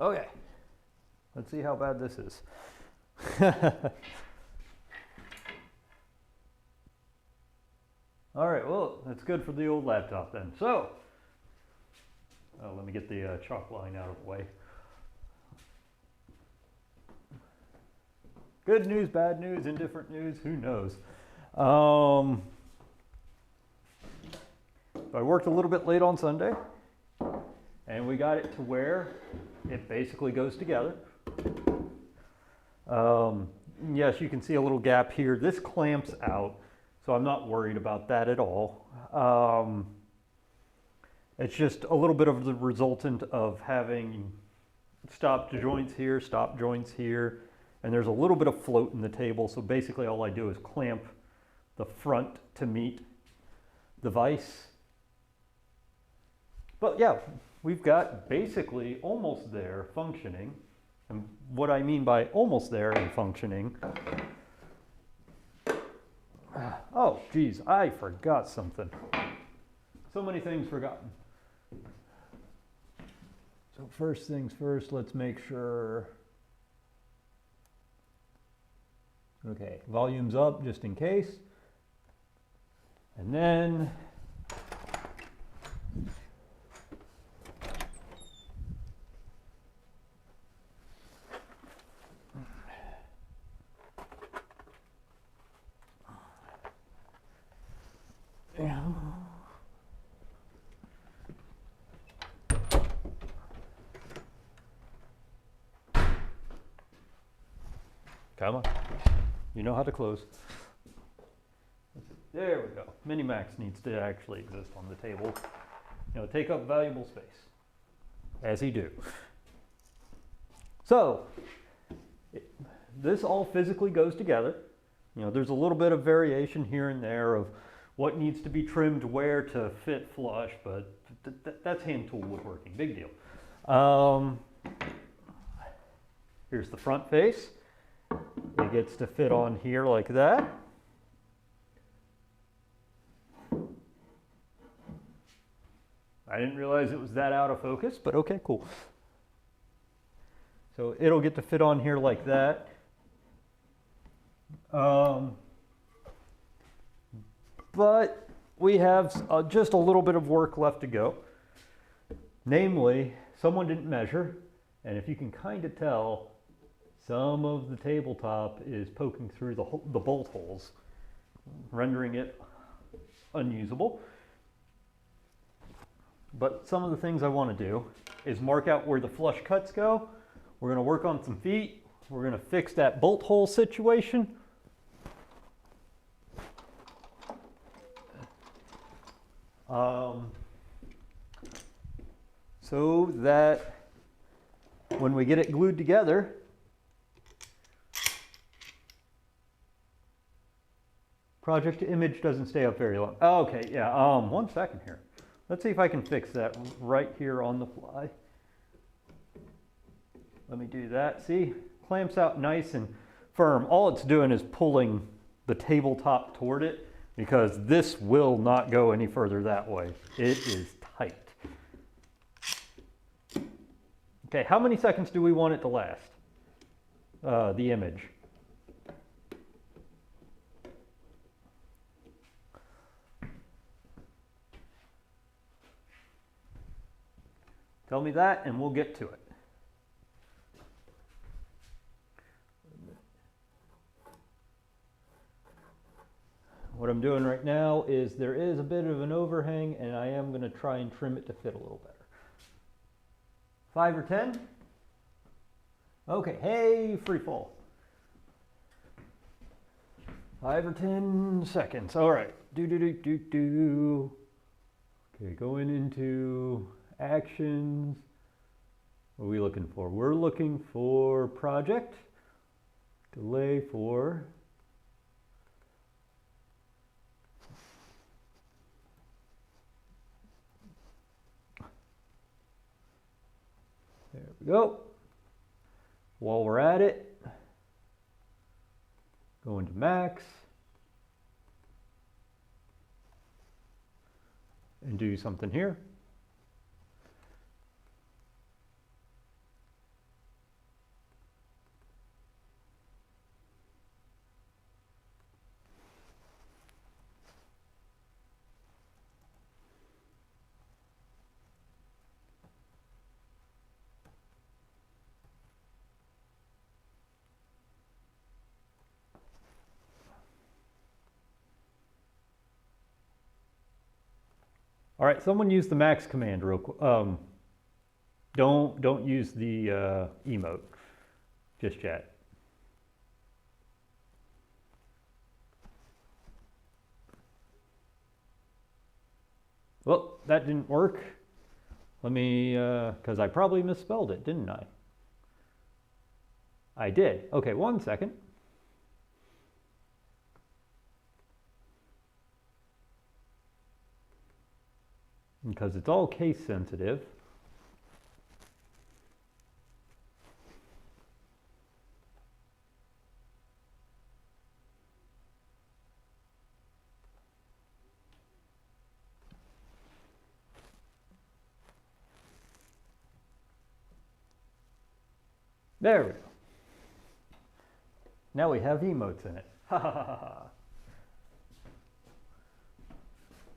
Okay, let's see how bad this is. All right, well, that's good for the old laptop then. So, let me get the chalk line out of the way. Good news, bad news, indifferent news, who knows? So I worked a little bit late on Sunday, and we got it to where it basically goes together. Yes, you can see a little gap here. This clamps out, so I'm not worried about that at all. It's just a little bit of the resultant of having stop joints here, stop joints here, and there's a little bit of float in the table, so basically all I do is clamp the front to meet the vise. But yeah, we've got basically almost there functioning. And what I mean by almost there and functioning, oh geez, I forgot something. So many things forgotten. So first things first, let's make sure. Okay, volume's up just in case. And then come on, you know how to close. There we go. Minimax needs to actually exist on the table. You know, take up valuable space, as he do. So, this all physically goes together. You know, there's a little bit of variation here and there of what needs to be trimmed where to fit flush, but that's hand tool woodworking, big deal. Here's the front face. It gets to fit on here like that. I didn't realize it was that out of focus, but okay, cool. So it'll get to fit on here like that. But we have just a little bit of work left to go. Namely, someone didn't measure, and if you can kind of tell, some of the tabletop is poking through the bolt holes, rendering it unusable. But some of the things I want to do is mark out where the flush cuts go. We're going to work on some feet. We're going to fix that bolt hole situation. So that when we get it glued together, project image doesn't stay up very long. Oh, okay, yeah, 1 second here. Let's see if I can fix that right here on the fly. Let me do that. See, clamps out nice and firm. All it's doing is pulling the tabletop toward it because this will not go any further that way. It is tight. Okay, how many seconds do we want it to last? The image. Tell me that and we'll get to it. What I'm doing right now is there is a bit of an overhang and I am going to try and trim it to fit a little better. 5 or 10? Okay, hey, free fall. 5 or 10 seconds. All right. Okay, going into actions. What are we looking for? We're looking for project. Delay for. There we go. While we're at it, go into max and do something here. All right, someone use the max command real quick. Don't use the emote just yet. Well, that didn't work. Let me, because I probably misspelled it, didn't I? I did. Okay, 1 second. Because it's all case sensitive. There we go. Now we have emotes in it. Ha ha ha ha.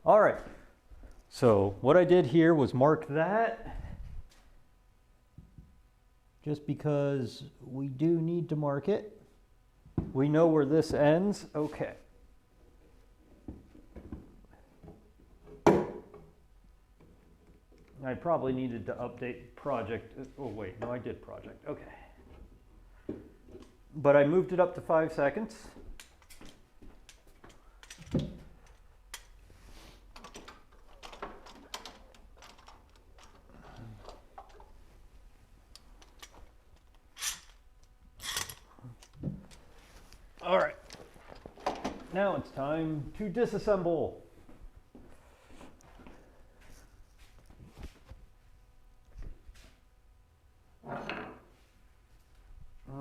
All right. So what I did here was mark that, just because we do need to mark it. We know where this ends. Okay. I probably needed to update project. Oh wait, no, I did project. Okay. But I moved it up to 5 seconds. All right, now it's time to disassemble.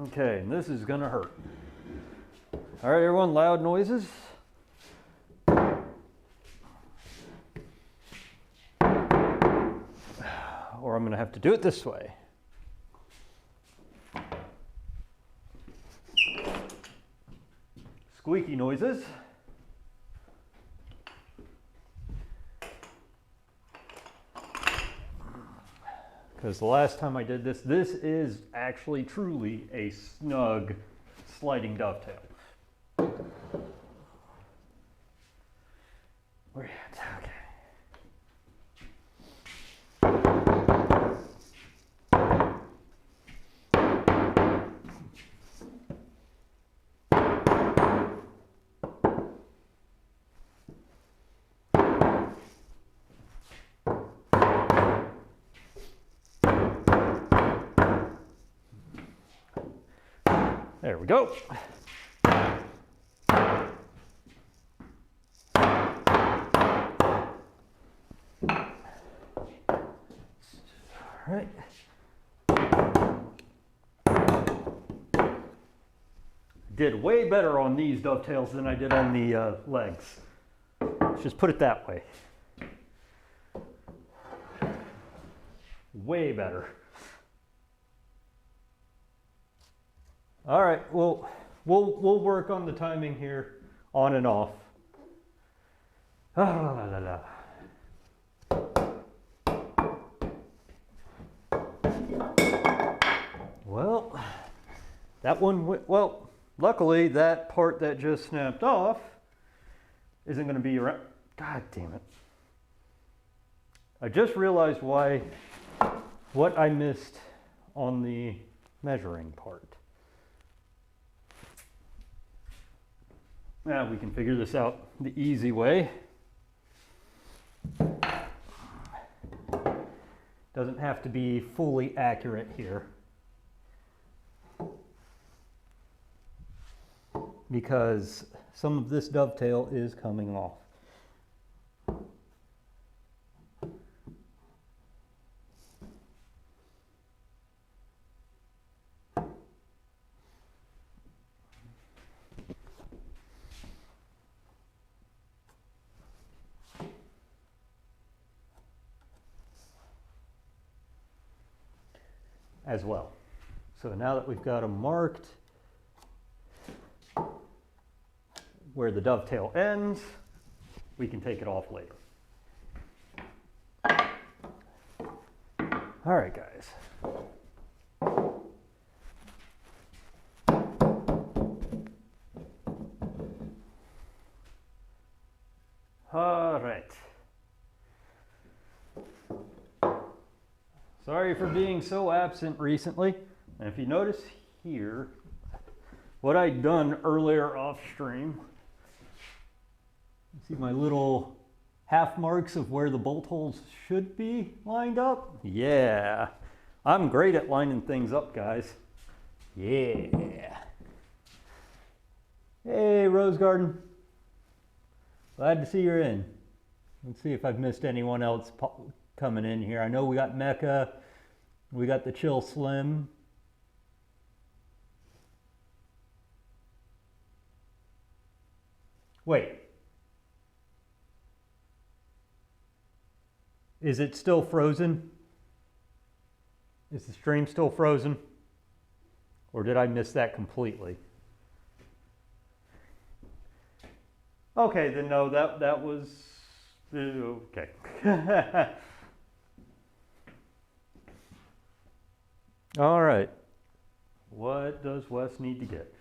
Okay, and this is gonna hurt. All right, everyone, loud noises. Or I'm gonna have to do it this way. Squeaky noises. Because the last time I did this, this is actually truly a snug sliding dovetail. Where are you at? Okay. There we go. All right. Did way better on these dovetails than I did on the legs. Let's just put it that way. Way better. All right, well, we'll work on the timing here, on and off. Ah, la, la, la. Well, that one went, well, luckily that part that just snapped off isn't going to be around. God damn it. I just realized what I missed on the measuring part. Now we can figure this out the easy way. Doesn't have to be fully accurate here, because some of this dovetail is coming off. As well. So now that we've got them marked where the dovetail ends, we can take it off later. All right, guys. All right. Sorry for being so absent recently. And if you notice here, what I'd done earlier off stream, see my little half marks of where the bolt holes should be lined up? Yeah, I'm great at lining things up, guys. Yeah. Hey, Rose Garden. Glad to see you're in. Let's see if I've missed anyone else coming in here. I know we got Mecca, we got the Chill Slim. Wait. Is it still frozen? Is the stream still frozen? Or did I miss that completely? Okay, then no, that was okay. All right. What does Wes need to get?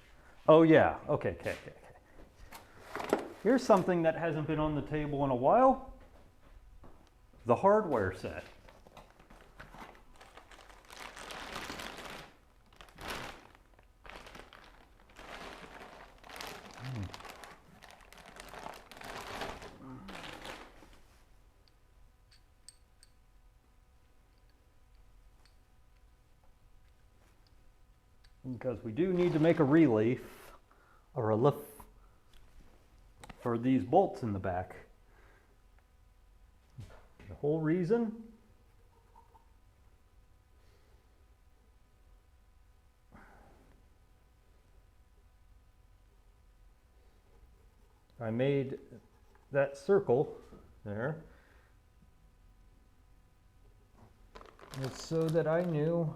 Oh yeah. Okay. Here's something that hasn't been on the table in a while. The hardware set. Because we do need to make a relief for these bolts in the back. The whole reason I made that circle there is so that I knew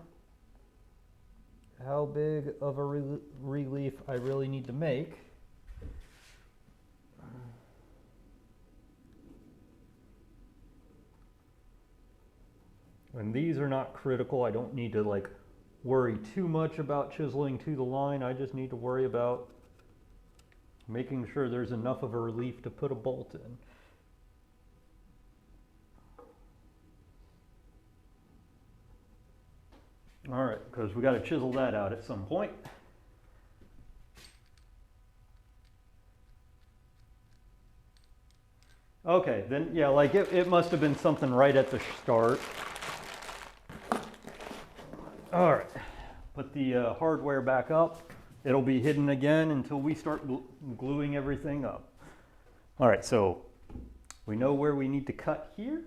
how big of a relief I really need to make. And these are not critical. I don't need to like worry too much about chiseling to the line. I just need to worry about making sure there's enough of a relief to put a bolt in. All right, because we got to chisel that out at some point. Okay, then yeah, like it must have been something right at the start. All right, put the hardware back up. It'll be hidden again until we start gluing everything up. All right, so we know where we need to cut here.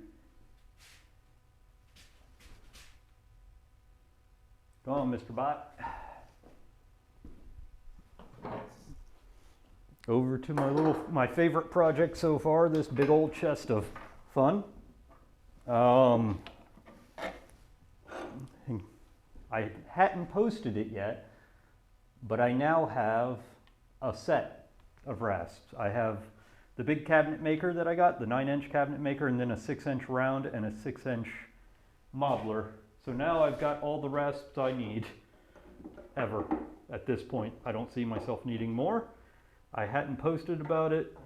Go on, Mr. Bot. Over to my favorite project so far, this big old chest of fun. I hadn't posted it yet, but I now have a set of rasps. I have the big cabinet maker that I got, the 9-inch cabinet maker, and then a 6-inch round and a 6-inch modeler. So now I've got all the rasps I need ever at this point. I don't see myself needing more. I hadn't posted about it.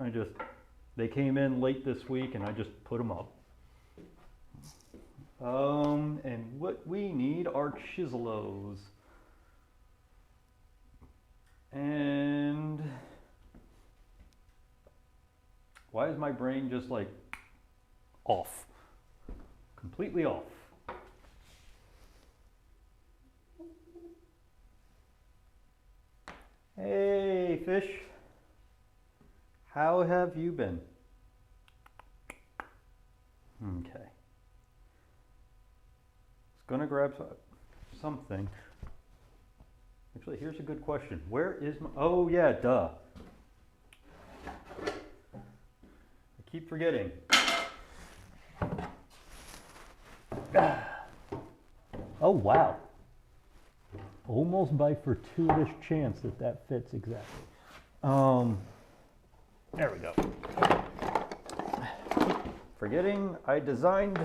They came in late this week and I just put them up. And what we need are chiselos. And why is my brain just like off? Completely off. Hey, fish. How have you been? Okay. It's gonna grab something. Actually, here's a good question. Where is my, oh yeah, duh. I keep forgetting. Oh wow. Almost by fortuitous chance that fits exactly. There we go. Forgetting I designed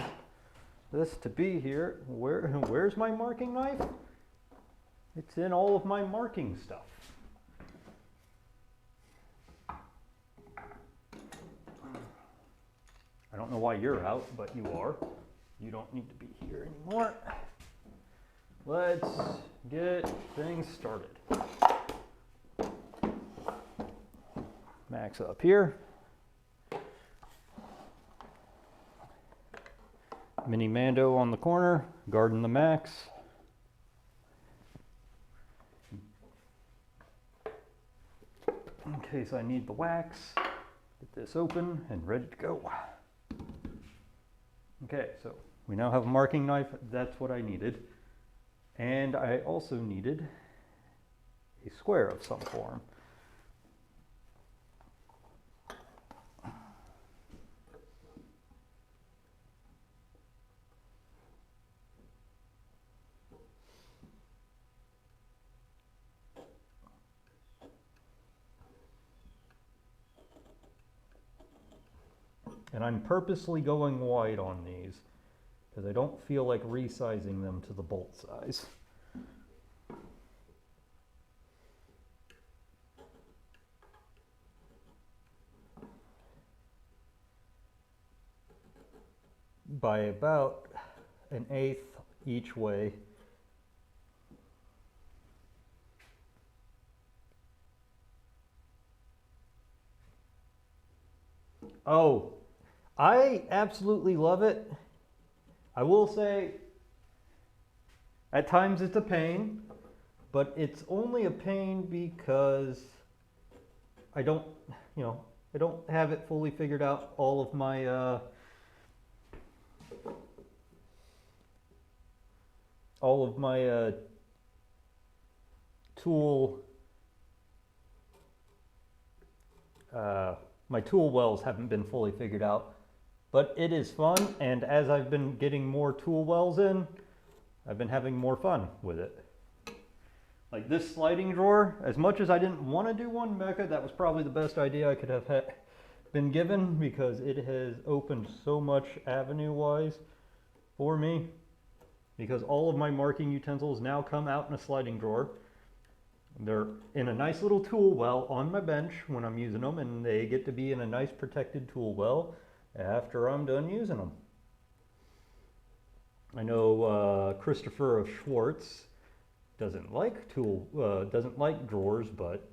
this to be here. Where's my marking knife? It's in all of my marking stuff. I don't know why you're out, but you are. You don't need to be here anymore. Let's get things started. Max up here. Mini Mando on the corner, guarding the Max. In case I need the wax, get this open and ready to go. Okay, so we now have a marking knife. That's what I needed. And I also needed a square of some form. And I'm purposely going wide on these because I don't feel like resizing them to the bolt size. By about 1/8 each way. Oh, I absolutely love it. I will say, at times it's a pain, but it's only a pain because I don't have it fully figured out. All of my my tool wells haven't been fully figured out. But it is fun, and as I've been getting more tool wells in, I've been having more fun with it. Like this sliding drawer, as much as I didn't want to do one mecha, that was probably the best idea I could have been given, because it has opened so much avenue-wise for me, because all of my marking utensils now come out in a sliding drawer. They're in a nice little tool well on my bench when I'm using them, and they get to be in a nice protected tool well after I'm done using them. I know Christopher of Schwartz doesn't like drawers, but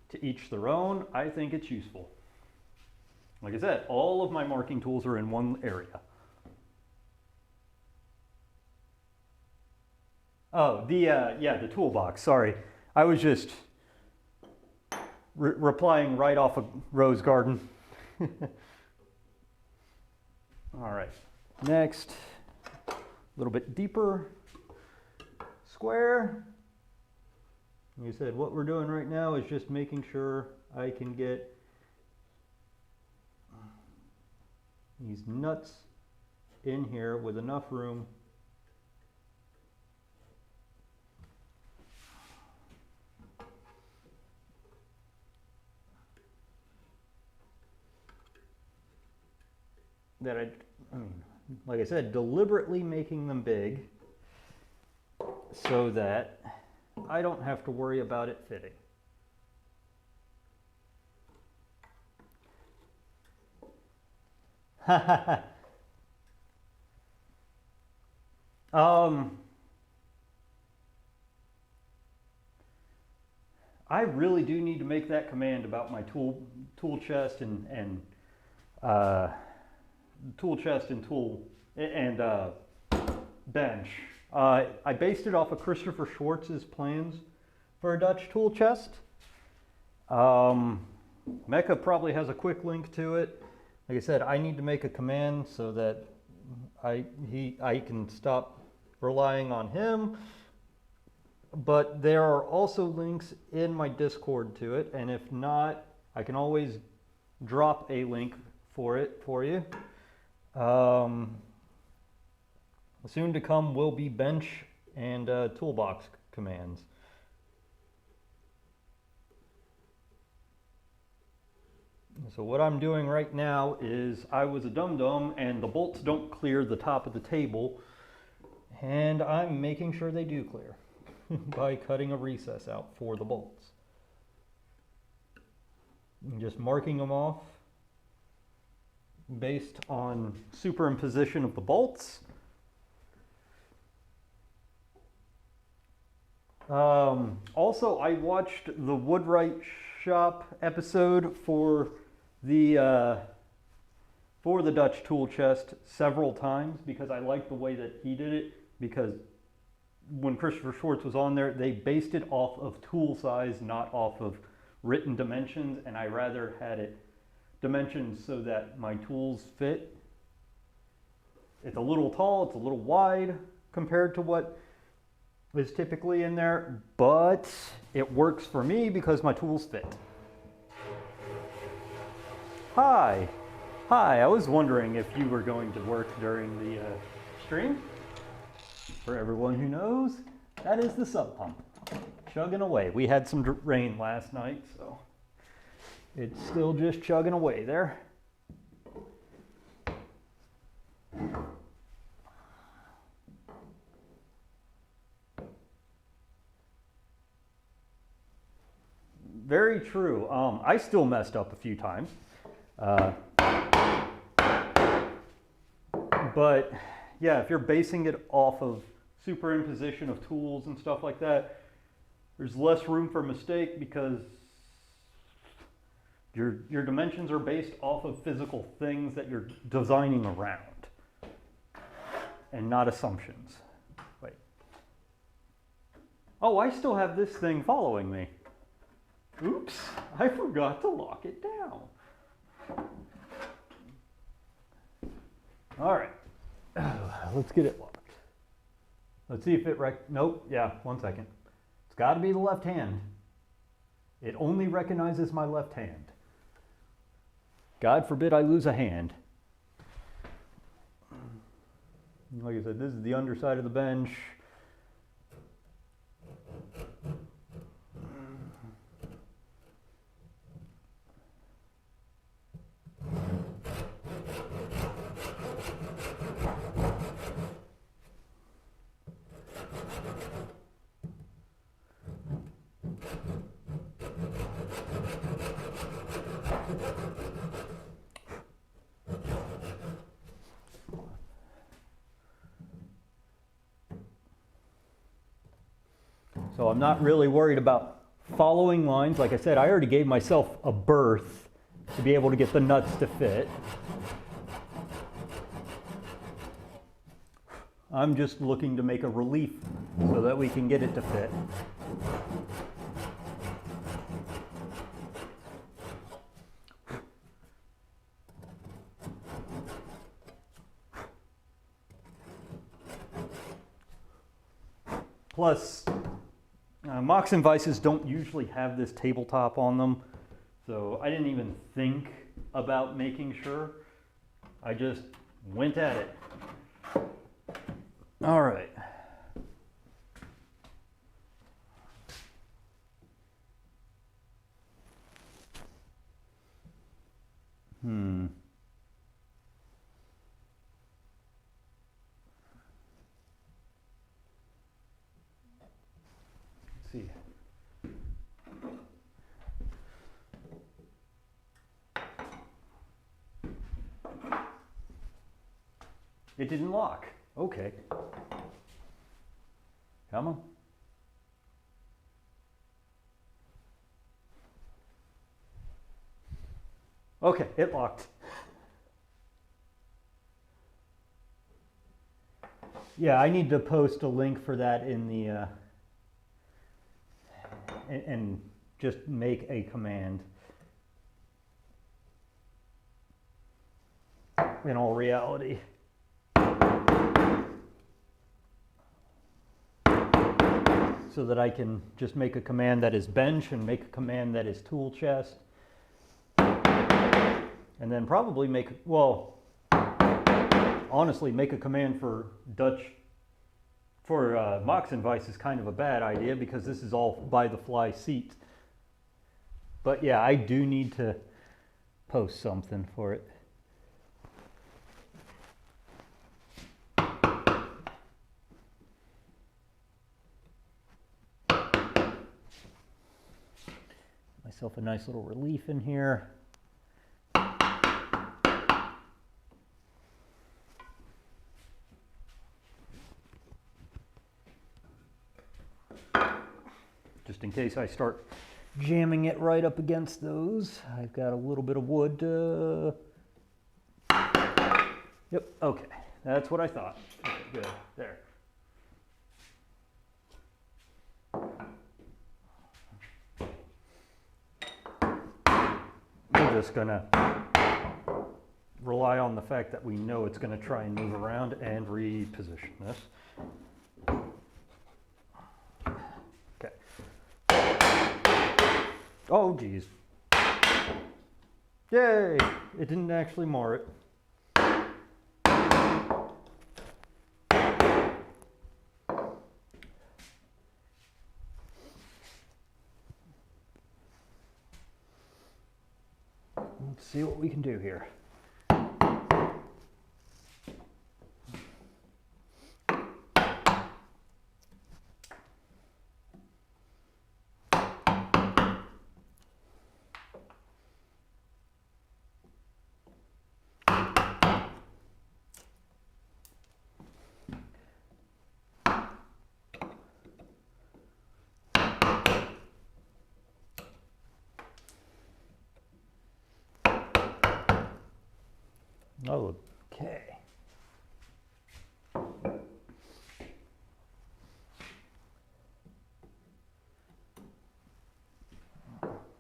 to each their own. I think it's useful. Like I said, all of my marking tools are in one area. Oh, the toolbox. Sorry, I was just replying right off of Rose Garden. All right, next, a little bit deeper square. You said what we're doing right now is just making sure I can get these nuts in here with enough room that I mean, like I said, deliberately making them big so that I don't have to worry about it fitting. I really do need to make that command about my tool chest and bench. I based it off of Christopher Schwartz's plans for a Dutch tool chest. Mecha probably has a quick link to it. Like I said, I need to make a command so that I can stop relying on him. But there are also links in my Discord to it, and if not, I can always drop a link for it for you. Soon to come will be bench and toolbox commands. So what I'm doing right now is I was a dum-dum and the bolts don't clear the top of the table, and I'm making sure they do clear by cutting a recess out for the bolts. And just marking them off based on superimposition of the bolts. Also, I watched the Woodwright Shop episode for the Dutch tool chest several times because I liked the way that he did it, because when Christopher Schwartz was on there, they based it off of tool size, not off of written dimensions, and I rather had it dimensions so that my tools fit. It's a little tall, it's a little wide compared to what is typically in there, but it works for me because my tools fit. Hi, I was wondering if you were going to work during the stream. For everyone who knows, that is the sub pump, chugging away. We had some rain last night, so it's still just chugging away there. Very true. I still messed up a few times. But yeah, if you're basing it off of superimposition of tools and stuff like that, there's less room for mistake because your dimensions are based off of physical things that you're designing around and not assumptions. Wait. Oh, I still have this thing following me. Oops, I forgot to lock it down. All right, let's get it locked. Let's see if it nope, yeah, 1 second. It's got to be the left hand. It only recognizes my left hand. God forbid I lose a hand. Like I said, this is the underside of the bench. So I'm not really worried about following lines. Like I said, I already gave myself a berth to be able to get the nuts to fit. I'm just looking to make a relief so that we can get it to fit. Plus, Moxon Vises don't usually have this tabletop on them, so I didn't even think about making sure. I just went at it. All right. Let's see. It didn't lock. Okay. Come on. Okay, it locked. Yeah, I need to post a link for that in the and just make a command. In all reality. So that I can just make a command that is bench and make a command that is tool chest. And then probably make, well, honestly, make a command for Moxon Vise is kind of a bad idea because this is all by the fly seat. But yeah, I do need to post something for it. Myself a nice little relief in here. case I start jamming it right up against those. I've got a little bit of wood. Yep, okay, that's what I thought. Okay, good, there. We're just gonna rely on the fact that we know it's gonna try and move around and reposition this. Oh, geez. Yay! It didn't actually mar it. Let's see what we can do here. Okay.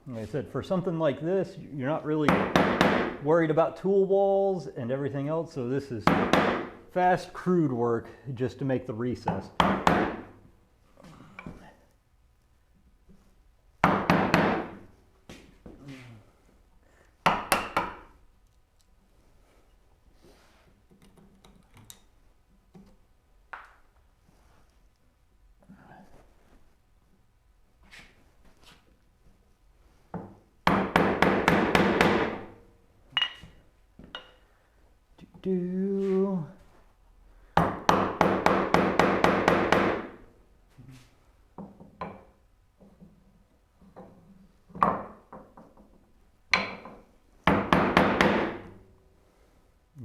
Like I said, for something like this, you're not really worried about tool walls and everything else, so this is fast, crude work just to make the recess.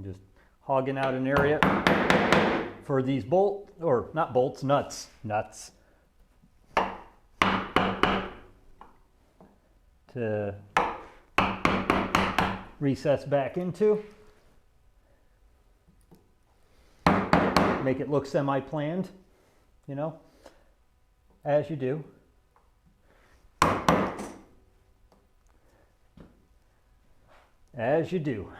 Just hogging out an area for these nuts to recess back into. Make it look semi-planned, you know, as you do. As you do.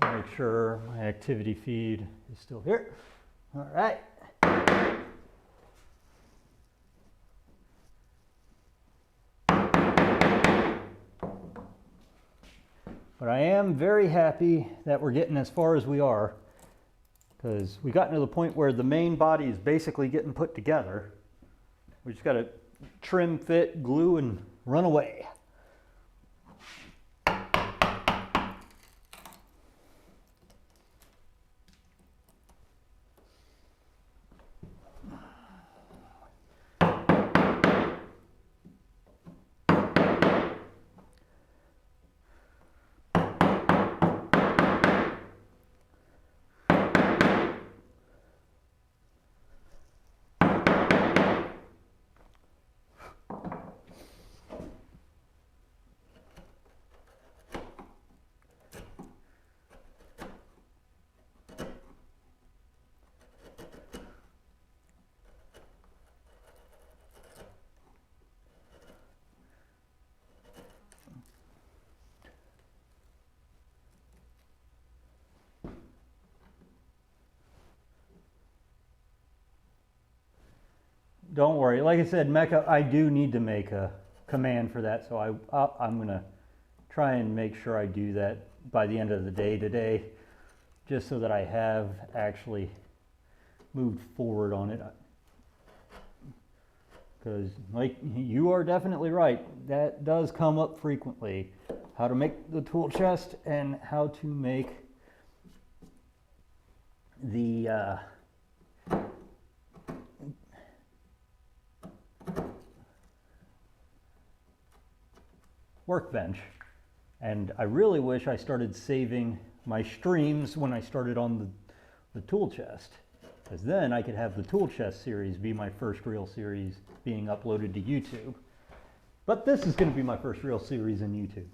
Make sure my activity feed is still here. All right. But I am very happy that we're getting as far as we are, because we got to the point where the main body is basically getting put together. We just got to trim, fit, glue, and run away. Don't worry. Like I said, Mecha, I do need to make a command for that, so I'm going to try and make sure I do that by the end of the day today, just so that I have actually moved forward on it. because like you are definitely right, that does come up frequently. How to make the tool chest and how to make the workbench. And I really wish I started saving my streams when I started on the tool chest, because then I could have the tool chest series be my first real series being uploaded to YouTube. But this is going to be my first real series in YouTube.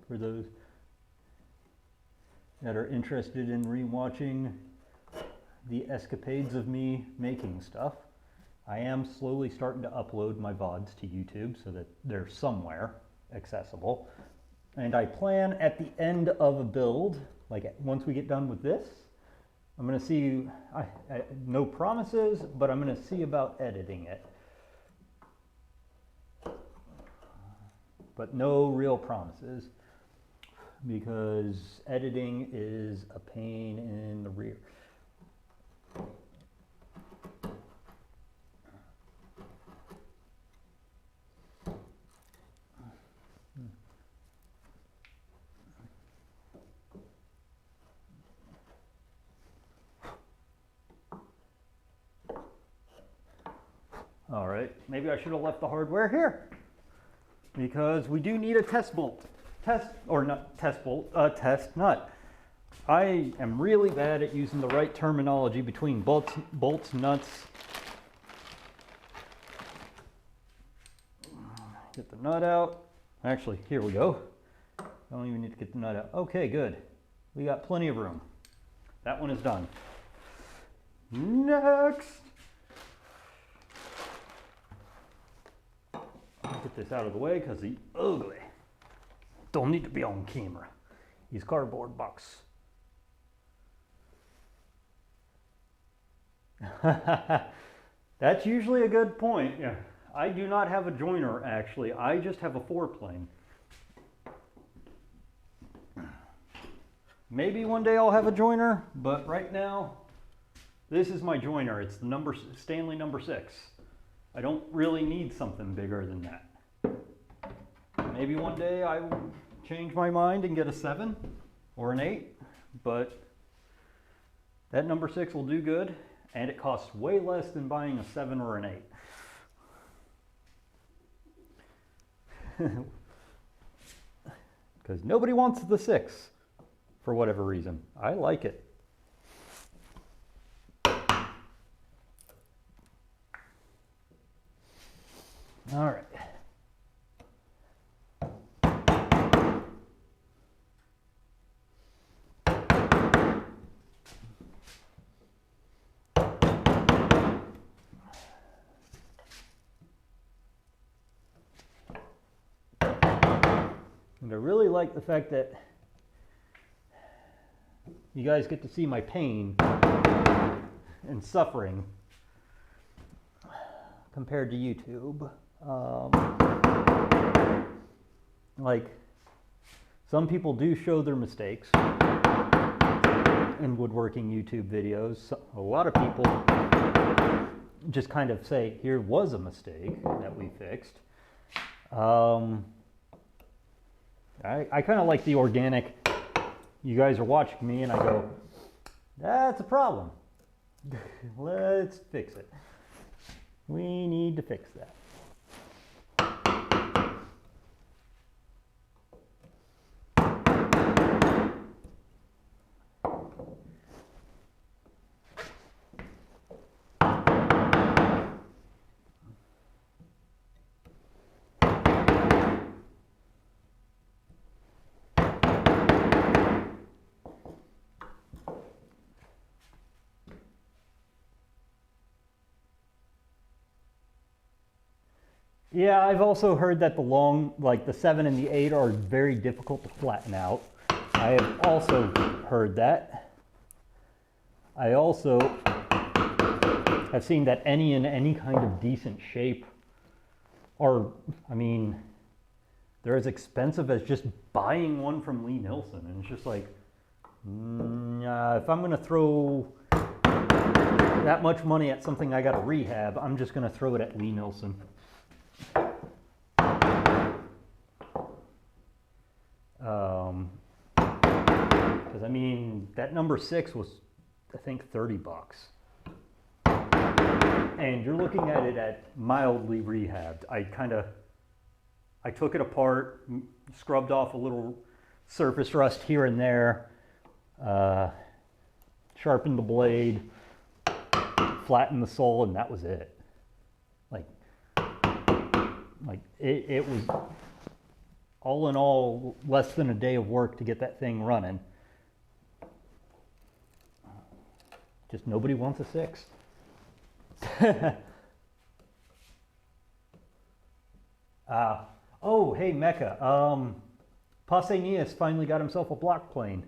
For those that are interested in rewatching the escapades of me making stuff, I am slowly starting to upload my VODs to YouTube so that they're somewhere accessible. And I plan at the end of a build, like once we get done with this, I'm going to see, no promises, but I'm going to see about editing it. But no real promises, because editing is a pain in the rear. All right, maybe I should have left the hardware here, because we do need a test bolt. Test nut. I am really bad at using the right terminology between bolts, nuts. Get the nut out. Actually, here we go. I don't even need to get the nut out. Okay, good. We got plenty of room. That one is done. Next. Get this out of the way because he's ugly. Don't need to be on camera. He's cardboard box. That's usually a good point. Yeah. I do not have a joiner actually. I just have a 4-plane. Maybe one day I'll have a joiner, but right now this is my joiner. It's the Stanley number 6. I don't really need something bigger than that. Maybe one day I will change my mind and get a 7 or an 8, but that number 6 will do good, and it costs way less than buying a 7 or an 8. Because nobody wants the 6 for whatever reason. I like it. All right. And I really like the fact that you guys get to see my pain and suffering compared to YouTube. Like, some people do show their mistakes in woodworking YouTube videos. A lot of people just kind of say, here was a mistake that we fixed. I kind of like the organic, you guys are watching me and I go, that's a problem. Let's fix it. We need to fix that. Yeah, I've also heard that the long, like the 7 and the 8 are very difficult to flatten out. I have also heard that. I also have seen that any in any kind of decent shape are, I mean, they're as expensive as just buying one from Lee Nilsson. And it's just like, if I'm going to throw that much money at something I got to rehab, I'm just going to throw it at Lee Nilsson. Because I mean, that number 6 was, I think, $30. And you're looking at it at mildly rehabbed. I took it apart, scrubbed off a little surface rust here and there, sharpened the blade, flattened the sole, and that was it. It was, all in all, less than a day of work to get that thing running. Just nobody wants a 6. Oh, hey, Mecca. Pausanias finally got himself a block plane.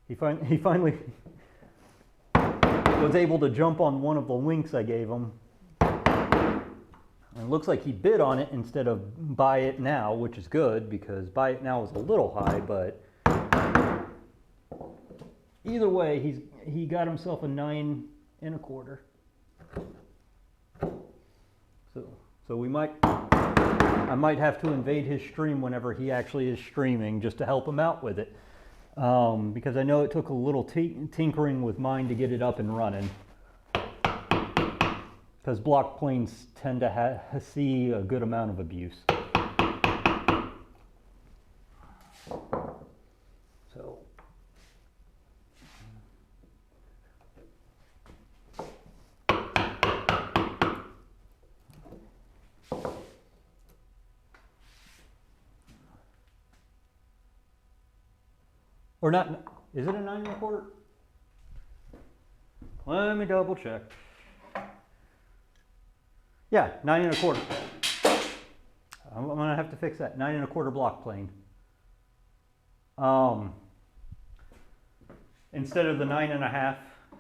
He finally was able to jump on one of the links I gave him. And it looks like he bid on it instead of buy it now, which is good because buy it now is a little high, but either way, he got himself a 9 1/4. So I might have to invade his stream whenever he actually is streaming just to help him out with it. Because I know it took a little tinkering with mine to get it up and running. Because block planes tend to see a good amount of abuse. So. Or not, is it a 9 1/4? Let me double check. Yeah, 9 1/4. I'm gonna have to fix that. 9 1/4 block plane. Instead of the 9 1/2.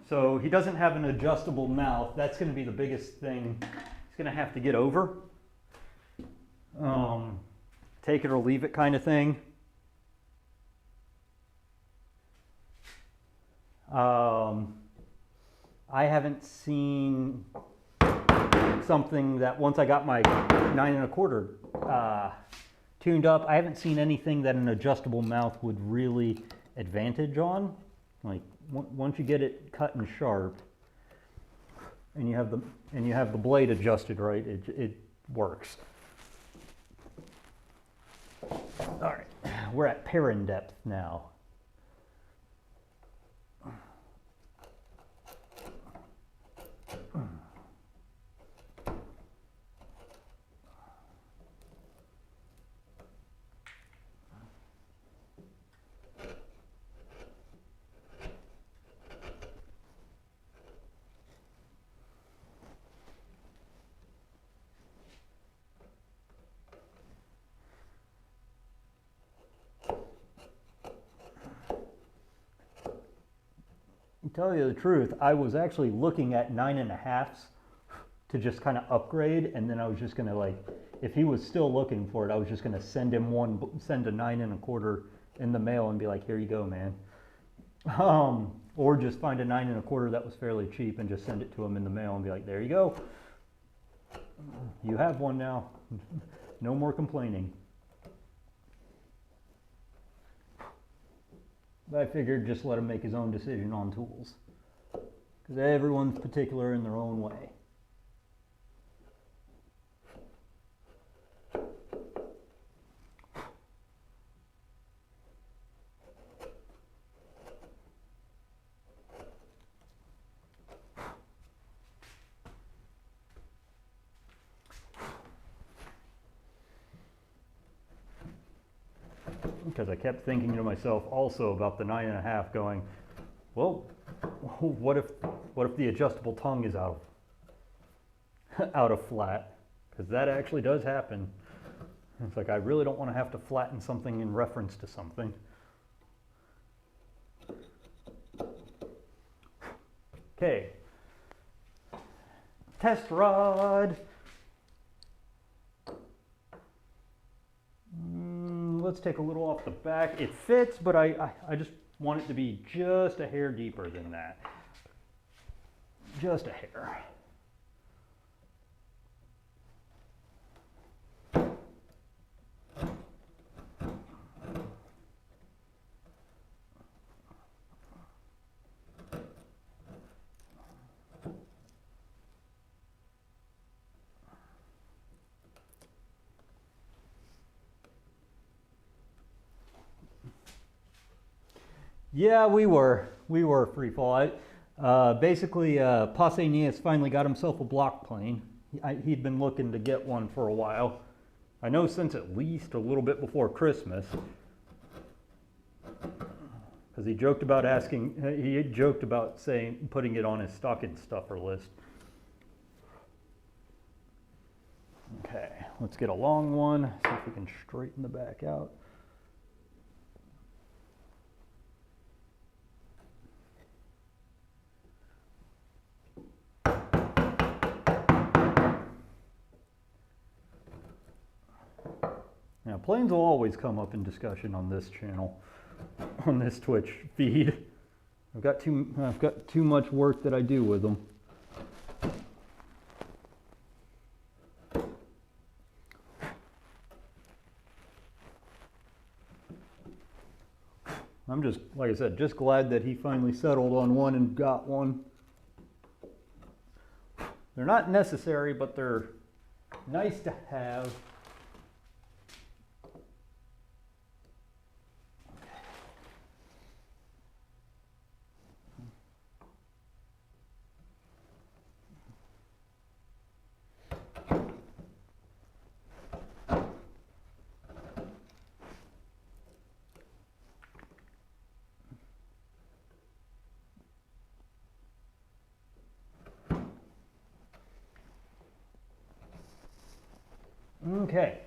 So he doesn't have an adjustable mouth. That's gonna be the biggest thing he's gonna have to get over. Take it or leave it kind of thing. I haven't seen something that once I got my 9 1/4 tuned up, I haven't seen anything that an adjustable mouth would really advantage on. Like once you get it cut and sharp, and you have the blade adjusted right, it works. All right, we're at parent depth now. To tell you the truth, I was actually looking at 9 1/2s to just kind of upgrade, and then I was just gonna, like, if he was still looking for it, I was just gonna send a 9 1/4 in the mail and be like, here you go, man. Or just find a 9 1/4 that was fairly cheap and just send it to him in the mail and be like, there you go. You have one now. No more complaining. But I figured just let him make his own decision on tools. Because everyone's particular in their own way. Because I kept thinking to myself also about the 9 1/2 going, well, what if the adjustable tongue is out of flat? Because that actually does happen. It's like I really don't want to have to flatten something in reference to something. Okay. Test rod. Let's take a little off the back. It fits, but I just want it to be just a hair deeper than that. just a hair. Yeah, we were free fall. Basically, Pausanias finally got himself a block plane. He'd been looking to get one for a while. I know since at least a little bit before Christmas. Because he joked about saying, putting it on his stocking stuffer list. Okay, let's get a long one, see if we can straighten the back out. Now, planes will always come up in discussion on this channel, on this Twitch feed. I've got too much work that I do with them. I'm just, like I said, just glad that he finally settled on one and got one. They're not necessary, but they're nice to have. Okay.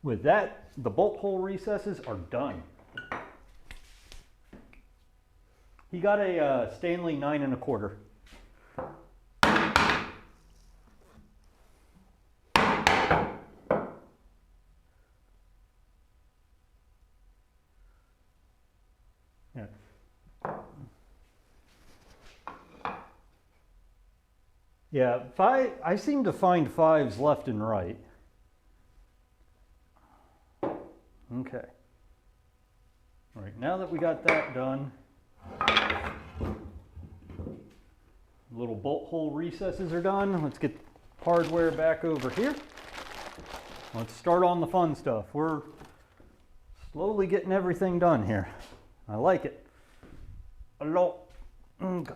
With that, the bolt hole recesses are done. He got a Stanley 9 1/4. Yeah. Yeah, I seem to find 5s left and right. Okay. All right, now that we got that done, little bolt hole recesses are done. Let's get hardware back over here. Let's start on the fun stuff. We're slowly getting everything done here. I like it a lot. Okay.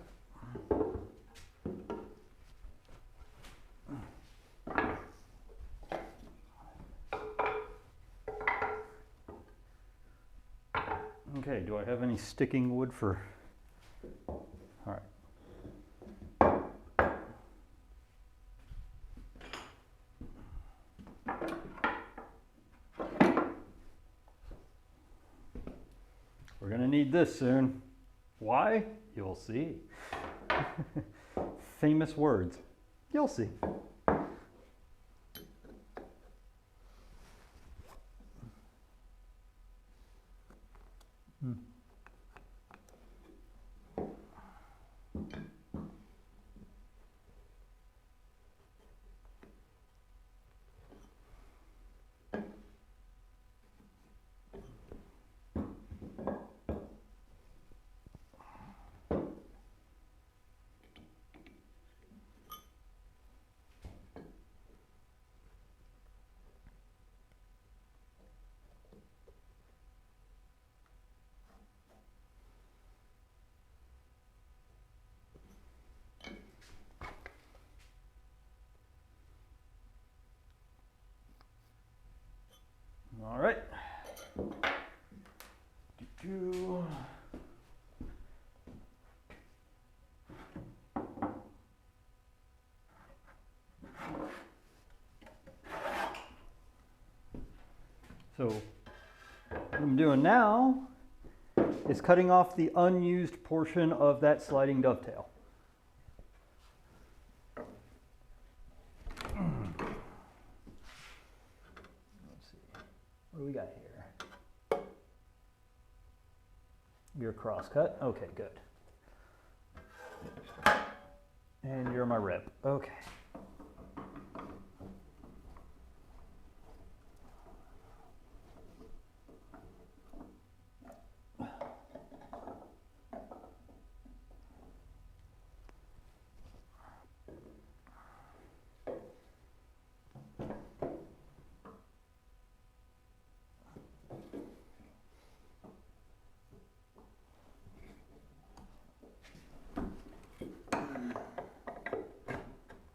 Okay, do I have any sticking wood for? All right. We're gonna need this soon. Why? You'll see. Famous words. You'll see. All right. So what I'm doing now is cutting off the unused portion of that sliding dovetail. What do we got here? Your cross cut. Okay, good. And you're my rep. Okay.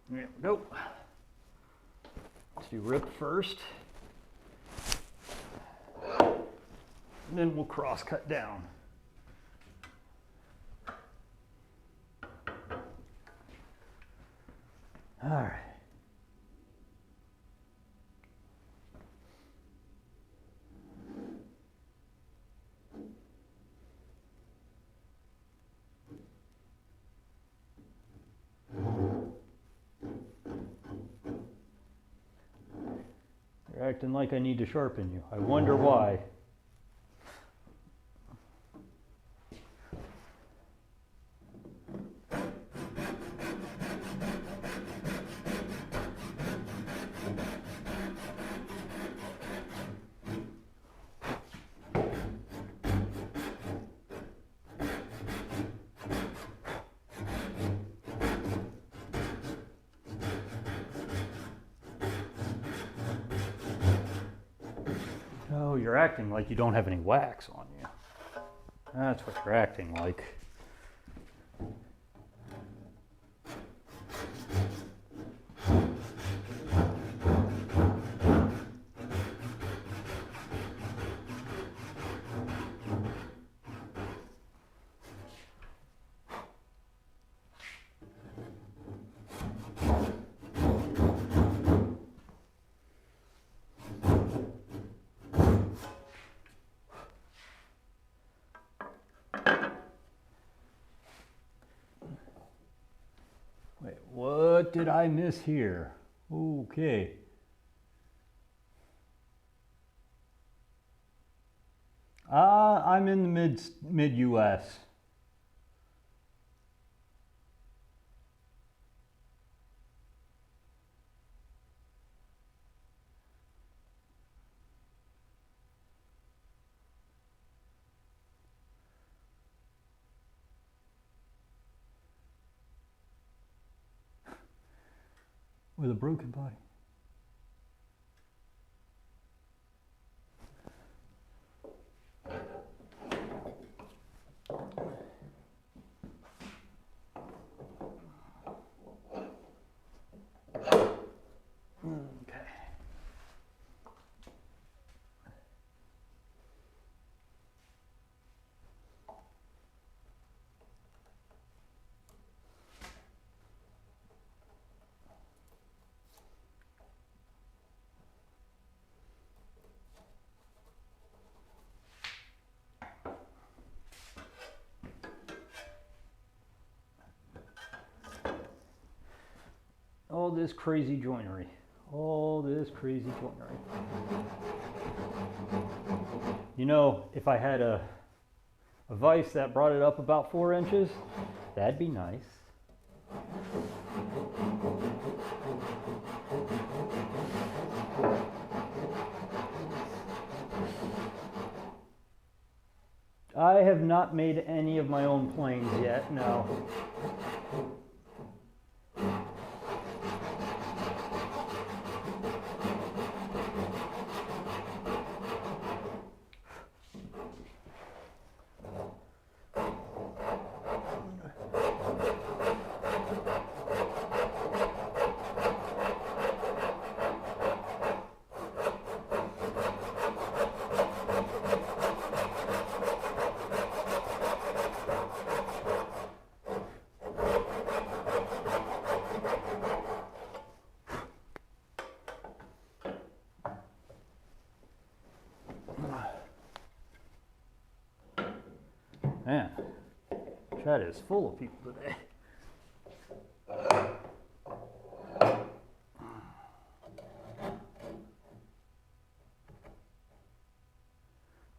There we go. Let's do rip first. And then we'll cross cut down. All right. You're acting like I need to sharpen you. I wonder why. Oh, you're acting like you don't have any wax on you. That's what you're acting like. Wait, what did I miss here? Okay. I'm in the mid US. With a broken body. Okay. All this crazy joinery. All this crazy joinery. You know, if I had a vise that brought it up about 4 inches, that'd be nice. I have not made any of my own planes yet, no. Man, chat is full of people today.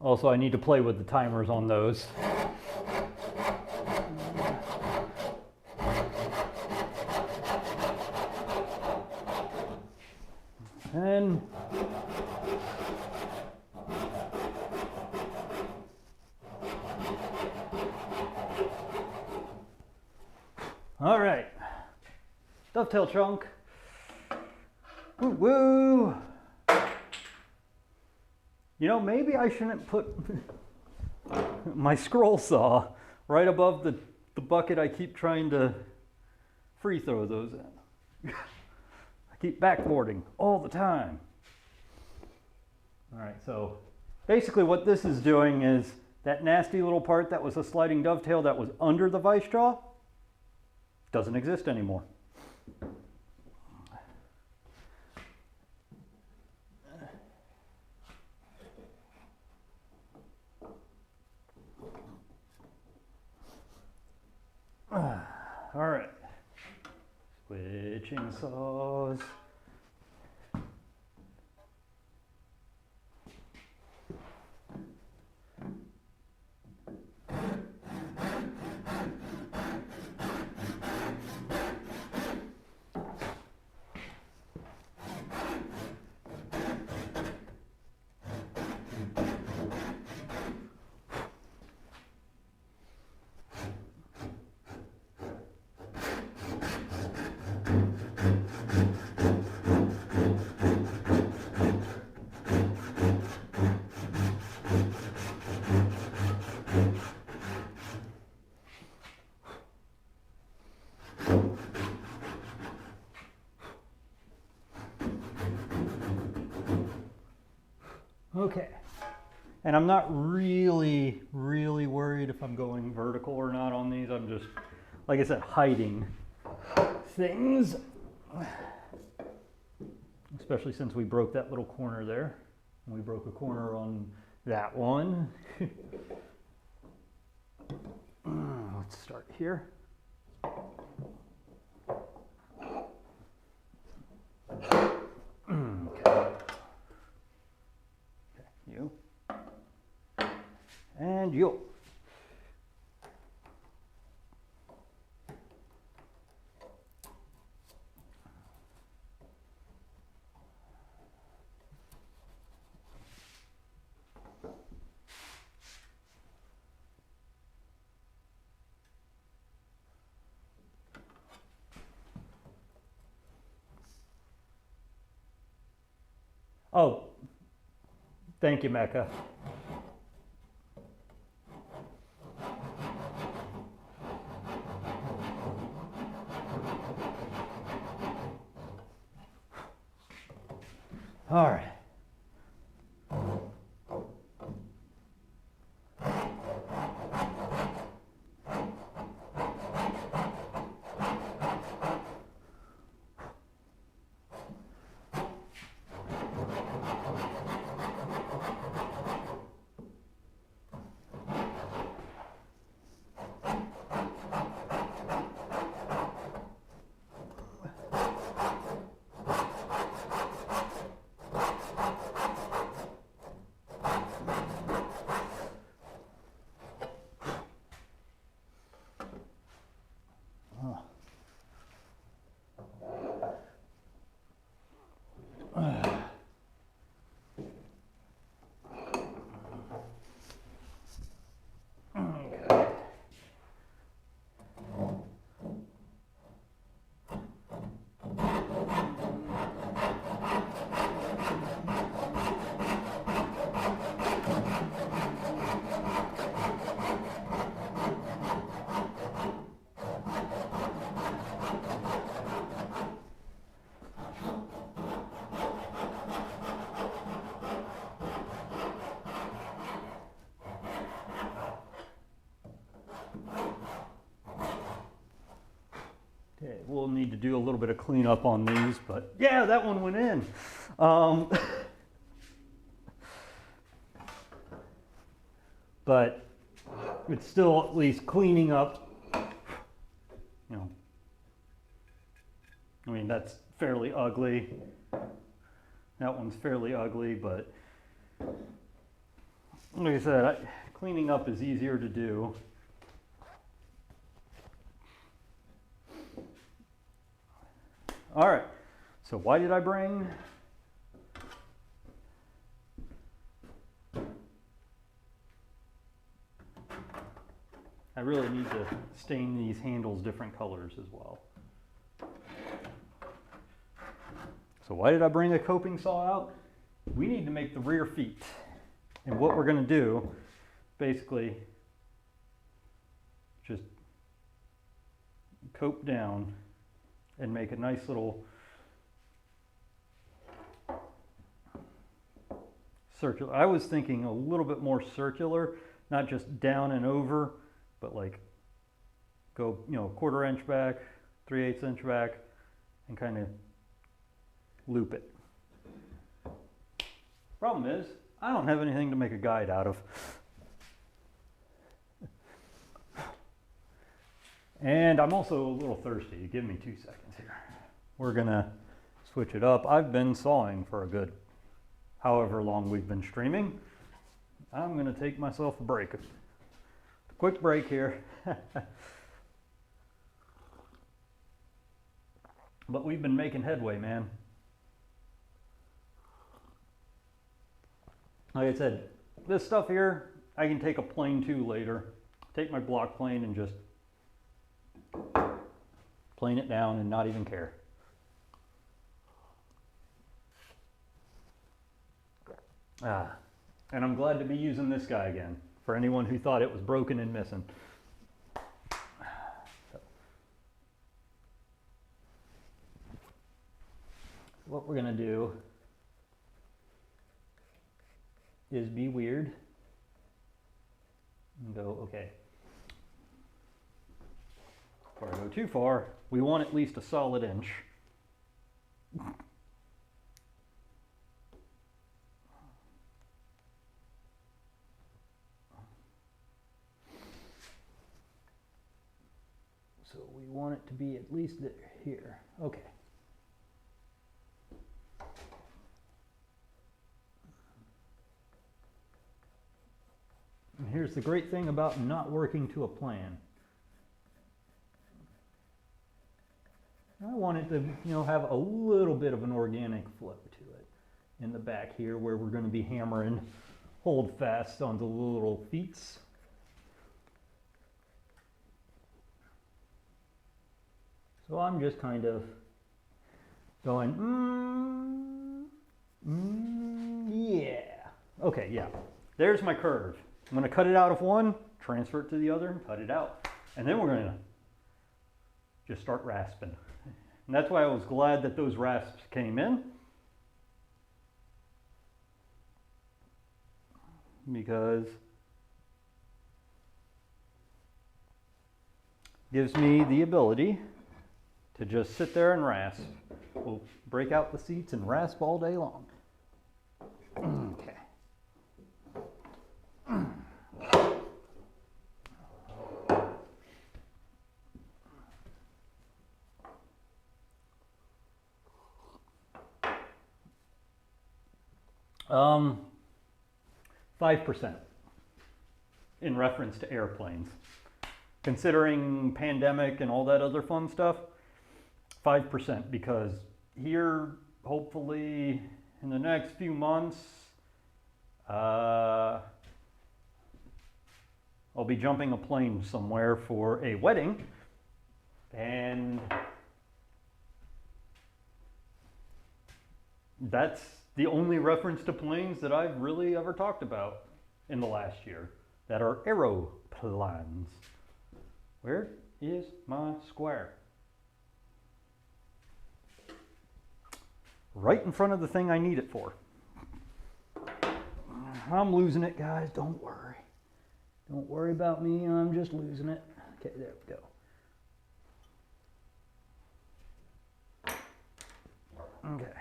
Also, I need to play with the timers on those. And all right, dovetail chunk. Woo woo. You know, maybe I shouldn't put my scroll saw right above the bucket I keep trying to free throw those in. I keep backboarding all the time. All right, so basically what this is doing is that nasty little part that was a sliding dovetail that was under the vice jaw doesn't exist anymore. All right, switching saws. Okay, and I'm not really worried if I'm going vertical or not on these. I'm just, like I said, hiding things, especially since we broke that little corner there. We broke a corner on that one. Let's start here. You and you. Oh, thank you, Mecca. All right. Okay, we'll need to do a little bit of cleanup on these, but yeah, that one went in. But it's still at least cleaning up, you know. I mean, that's fairly ugly. That one's fairly ugly, but like I said, cleaning up is easier to do. All right, so why did I bring really need to stain these handles different colors as well. So why did I bring a coping saw out? We need to make the rear feet. And what we're going to do, basically, just cope down and make a nice little circular. I was thinking a little bit more circular, not just down and over, but like go, 1/4 inch back, 3/8 inch back, and kind of loop it. Problem is, I don't have anything to make a guide out of. And I'm also a little thirsty. Give me 2 seconds here. We're gonna switch it up. I've been sawing for a good however long we've been streaming. I'm gonna take myself a break. A quick break here. But we've been making headway, man. Like I said, this stuff here, I can take a plane to later. Take my block plane and just plane it down and not even care. And I'm glad to be using this guy again, for anyone who thought it was broken and missing. What we're gonna do is be weird and go, okay. Before I go too far, we want at least a solid inch. So we want it to be at least here. Okay. And here's the great thing about not working to a plan. I want it to, have a little bit of an organic flow to it in the back here, where we're going to be hammering holdfasts onto the little feet. So I'm just kind of going, yeah. Okay, yeah. There's my curve. I'm going to cut it out of one, transfer it to the other, and cut it out. And then we're going to just start rasping. And that's why I was glad that those rasps came in. Because it gives me the ability to just sit there and rasp. We'll break out the seats and rasp all day long. Okay. 5% in reference to airplanes. Considering pandemic and all that other fun stuff, 5%, because here, hopefully, in the next few months, I'll be jumping a plane somewhere for a wedding, and that's the only reference to planes that I've really ever talked about in the last year that are aeroplanes. Where is my square? Right in front of the thing I need it for. I'm losing it, guys. Don't worry. Don't worry about me. I'm just losing it. Okay, there we go. Okay.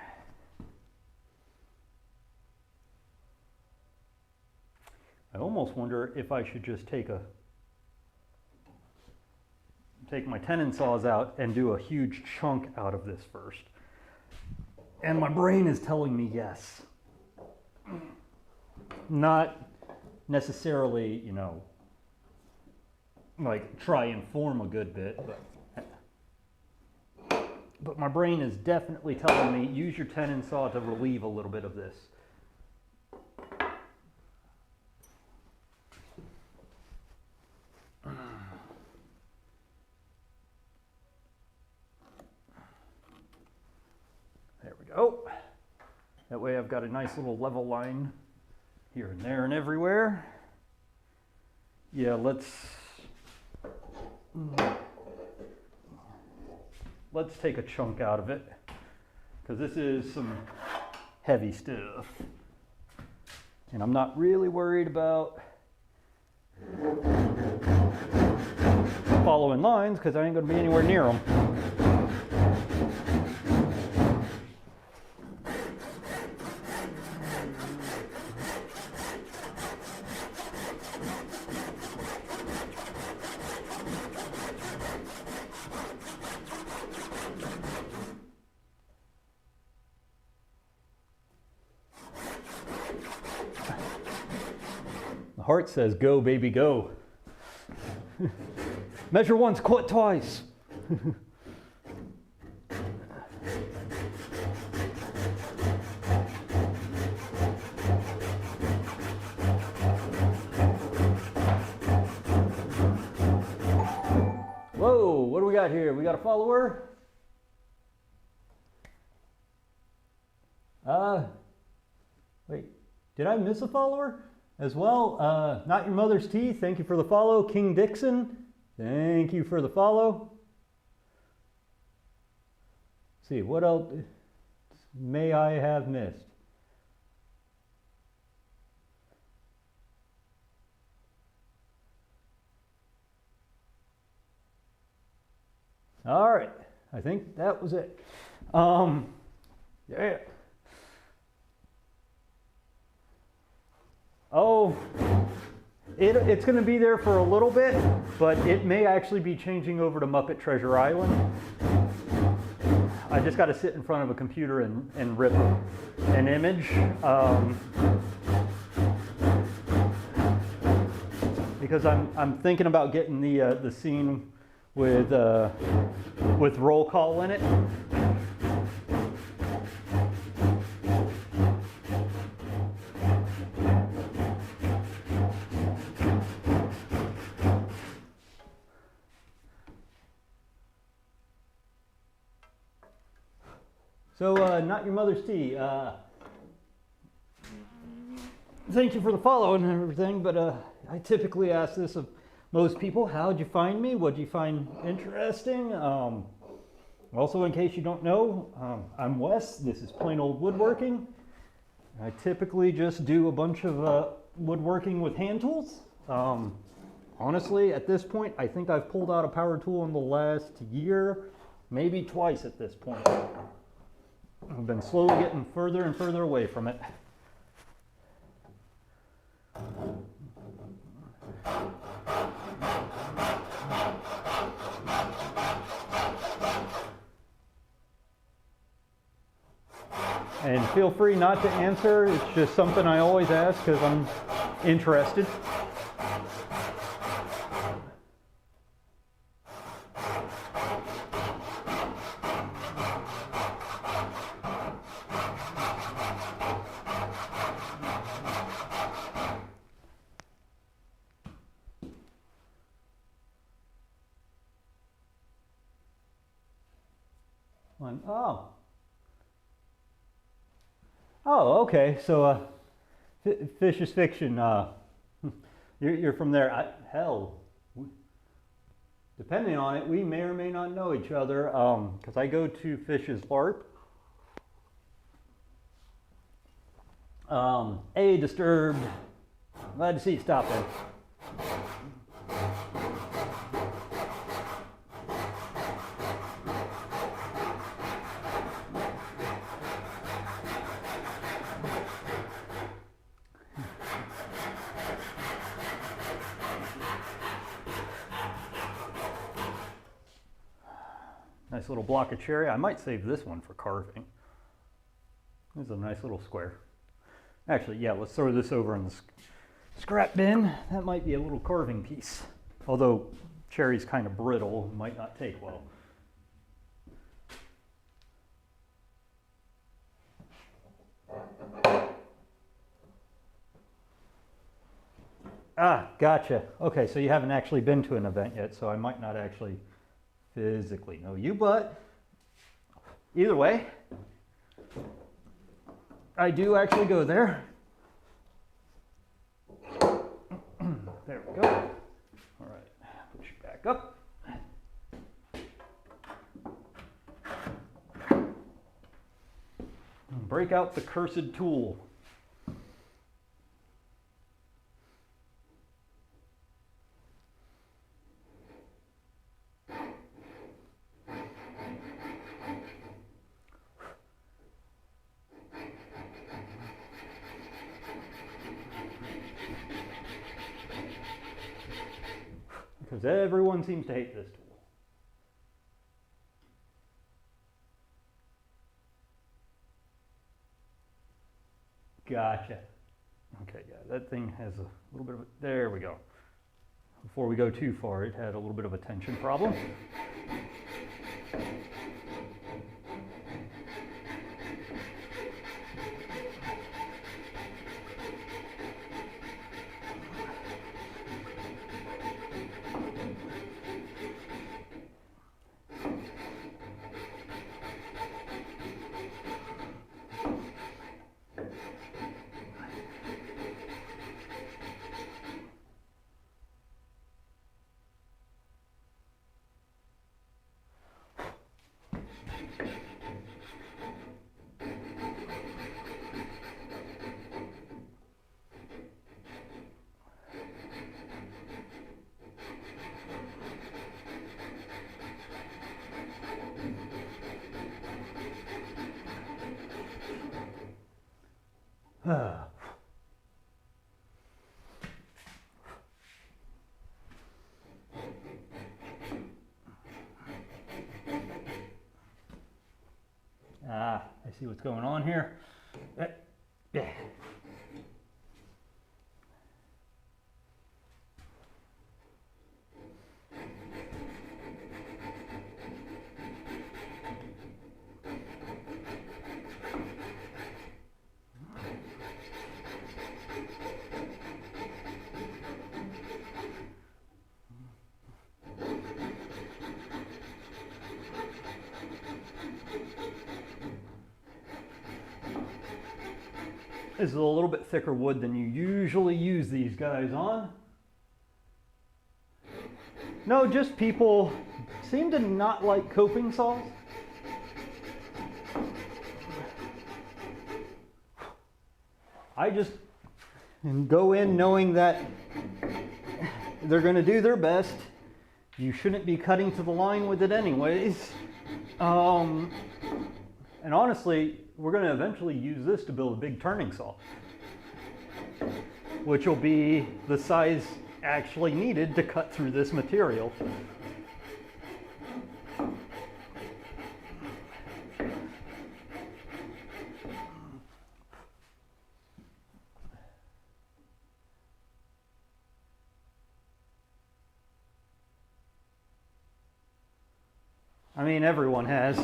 I almost wonder if I should just take my tenon saws out and do a huge chunk out of this first. And my brain is telling me yes. Not necessarily, like try and form a good bit, but my brain is definitely telling me use your tenon saw to relieve a little bit of this. go. That way I've got a nice little level line here and there and everywhere. Yeah, let's take a chunk out of it, because this is some heavy stuff. And I'm not really worried about following lines, because I ain't going to be anywhere near them. The heart says, go, baby, go. Measure once, quit twice. Whoa, what do we got here? We got a follower? Wait, did I miss a follower as well? Not Your Mother's Tea, thank you for the follow. King Dixon, thank you for the follow. Let's see, what else may I have missed? All right, I think that was it. Yeah. Oh, it's going to be there for a little bit, but it may actually be changing over to Muppet Treasure Island. I just got to sit in front of a computer and rip an image. Because I'm thinking about getting the scene with roll call in it. So, Not Your Mother's Tea, thank you for the follow and everything, but I typically ask this of most people: how'd you find me? What'd you find interesting? Also, in case you don't know, I'm Wes. This is Plain Old Woodworking. I typically just do a bunch of woodworking with hand tools. Honestly, at this point, I think I've pulled out a power tool in the last year, maybe twice at this point. I've been slowly getting further and further away from it. And feel free not to answer. It's just something I always ask because I'm interested. Oh, okay. So, Fish is Fiction. You're from there. Hell, depending on it, we may or may not know each other. Because I go to Fish's LARP. Hey, Disturbed. Glad to see you stop in. Nice little block of cherry. I might save this one for carving. This is a nice little square. Actually, yeah, let's throw this over in the scrap bin. That might be a little carving piece. Although cherry's kind of brittle, might not take well. Ah, gotcha. Okay, so you haven't actually been to an event yet, so I might not actually physically know you, but either way, I do actually go there. There we go. All right, push it back up. And break out the cursed tool. Because everyone seems to hate this tool. Gotcha. Okay, yeah, that thing has a little bit of a, there we go. Before we go too far, it had a little bit of a tension problem. Ah, I see what's going on here. Yeah. This is a little bit thicker wood than you usually use these guys on. No, just people seem to not like coping saws. I just go in knowing that they're going to do their best. You shouldn't be cutting to the line with it anyways. And honestly, we're going to eventually use this to build a big turning saw, which will be the size actually needed to cut through this material. I mean, everyone has.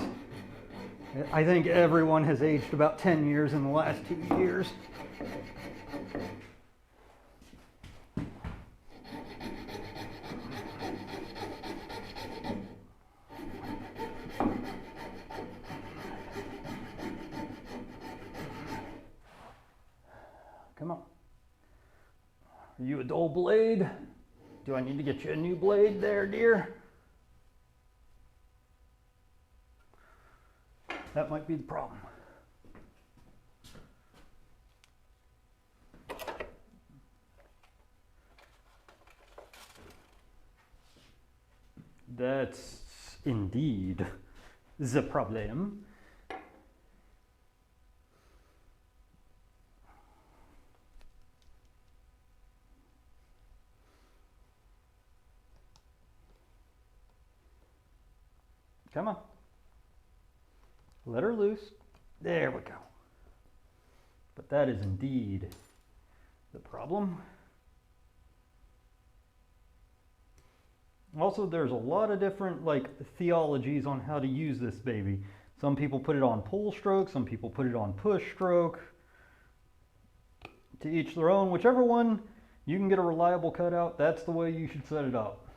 I think everyone has aged about 10 years in the last 2 years. Come on. Are you a dull blade? Do I need to get you a new blade there, dear? That might be the problem. That's indeed the problem. Come on. Let her loose. There we go. But that is indeed the problem. Also, there's a lot of different theologies on how to use this baby. Some people put it on pull stroke, some people put it on push stroke. To each their own. Whichever one you can get a reliable cutout, that's the way you should set it up.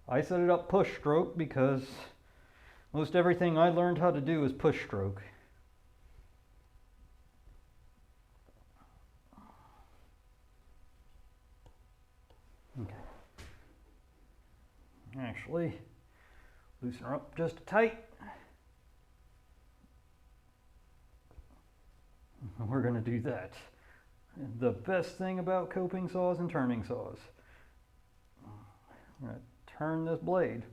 I set it up push stroke because most everything I learned how to do is push stroke. actually loosen her up just tight. We're going to do that. The best thing about coping saws and turning saws. I'm going to turn this blade.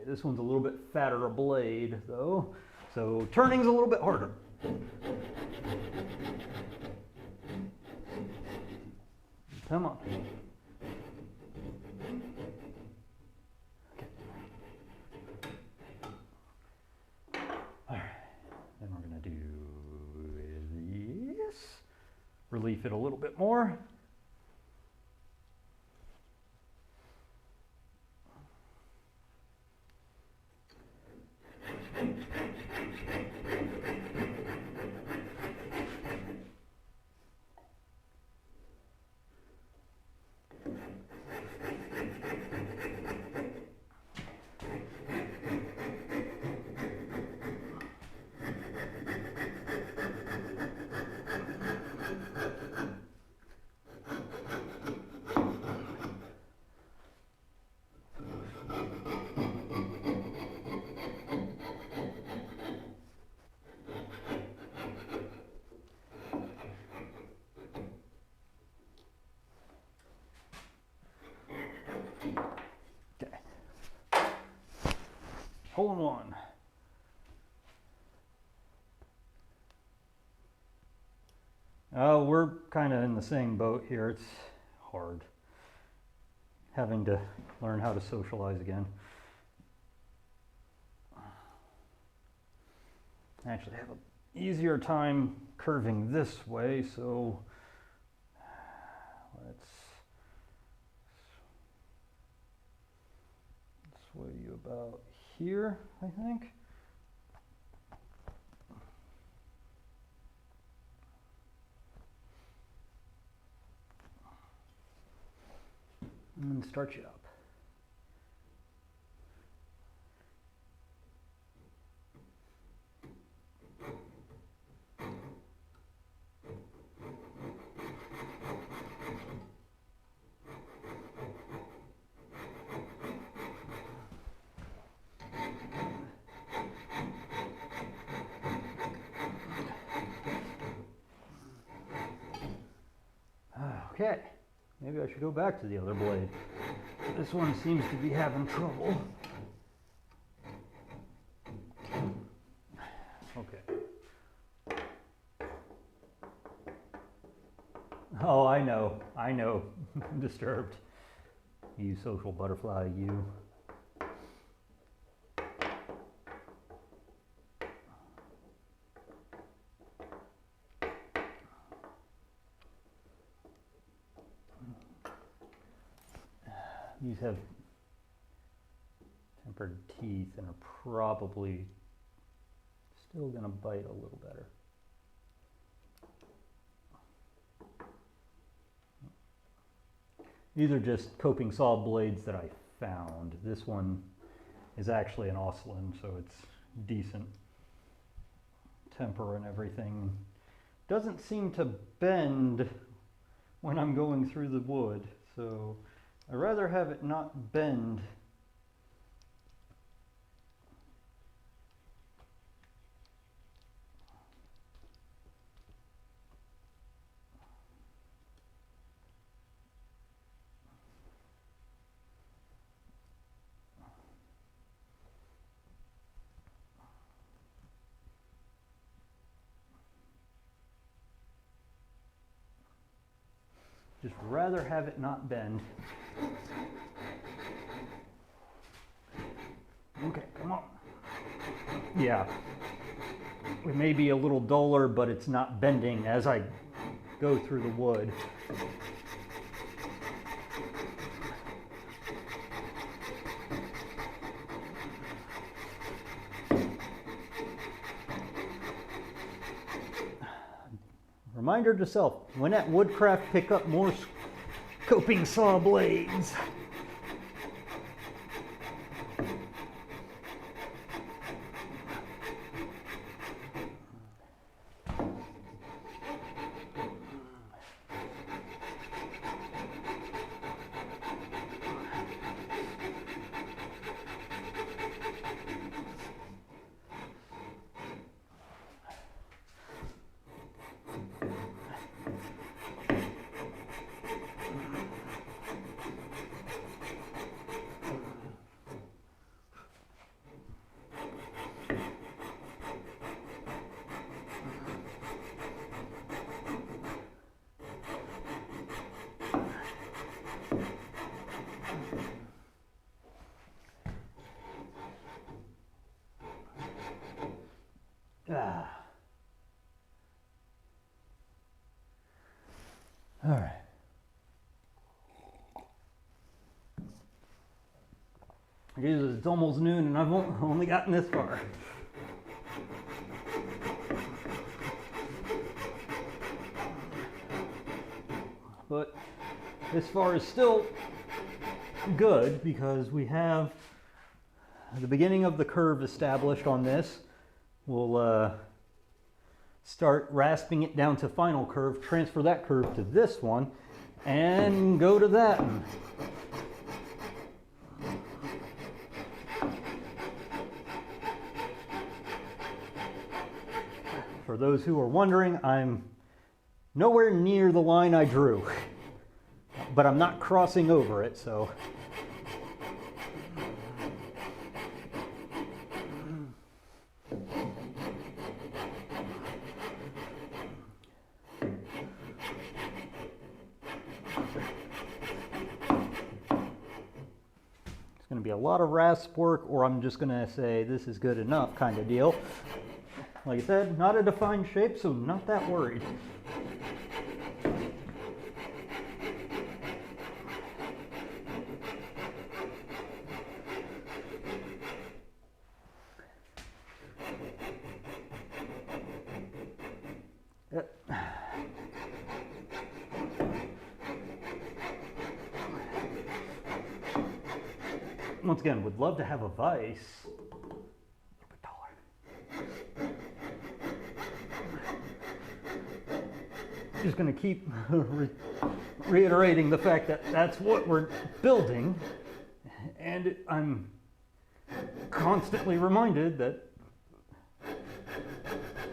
This one's a little bit fatter a blade though, so turning's a little bit harder. Come on. Okay. All right, then we're gonna do this. Relief it a little bit more. Hole in one. Oh, we're kind of in the same boat here. It's hard having to learn how to socialize again. I actually have an easier time curving this way, so let's sway you about here, I think. And start you up. Okay, maybe I should go back to the other blade. This one seems to be having trouble. Okay. Oh, I know, disturbed. You social butterfly, you. These have tempered teeth and are probably still going to bite a little better. These are just coping saw blades that I found. This one is actually an Auslin, so it's decent temper and everything. Doesn't seem to bend when I'm going through the wood, so I'd rather have it not bend. Just rather have it not bend. Okay, come on. Yeah. it may be a little duller, but it's not bending as I go through the wood. Reminder to self, when at woodcraft, pick up more coping saw blades. All right. Jesus, it's almost noon and I've only gotten this far. But this far is still good because we have the beginning of the curve established on this. We'll start rasping it down to final curve, transfer that curve to this one, and go to that one. For those who are wondering, I'm nowhere near the line I drew, but I'm not crossing over it, so. It's going to be a lot of rasp work, or I'm just going to say this is good enough kind of deal. Like I said, not a defined shape, so not that worried. Once again, would love to have a vise a little bit taller. Just going to keep reiterating the fact that that's what we're building, and I'm constantly reminded that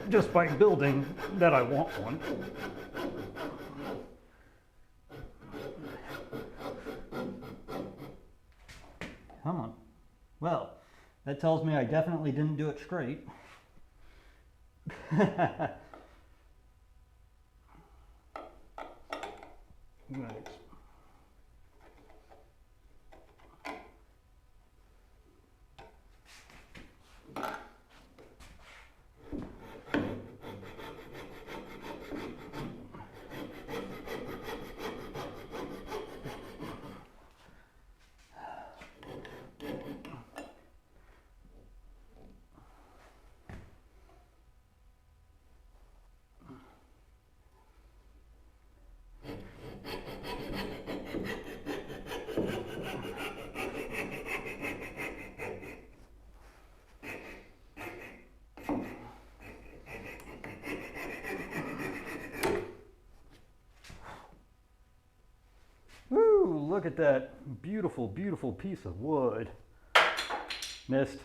just by building that I want one. Come on. Well, that tells me I definitely didn't do it straight. Nice. Woo, look at that beautiful, beautiful piece of wood. Missed.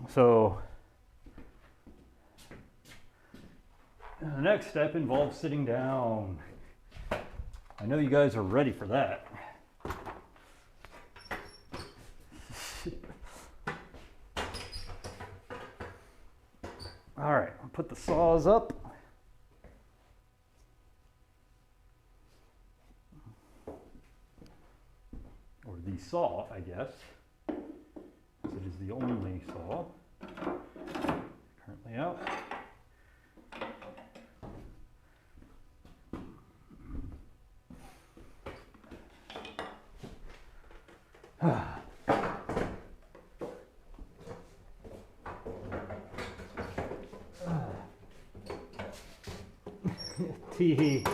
So the next step involves sitting down. I know you guys are ready for that. All right, I'll put the saws up. saw, I guess. It is the only saw currently out. Tee.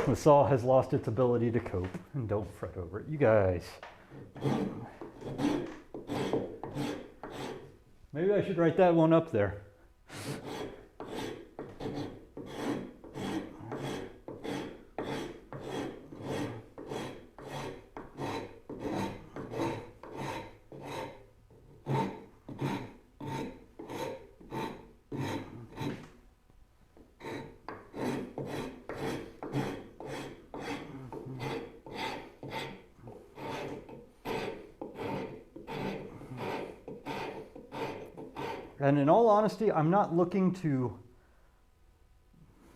The saw has lost its ability to cope, and don't fret over it, you guys. Maybe I should write that one up there. And in all honesty, I'm not looking to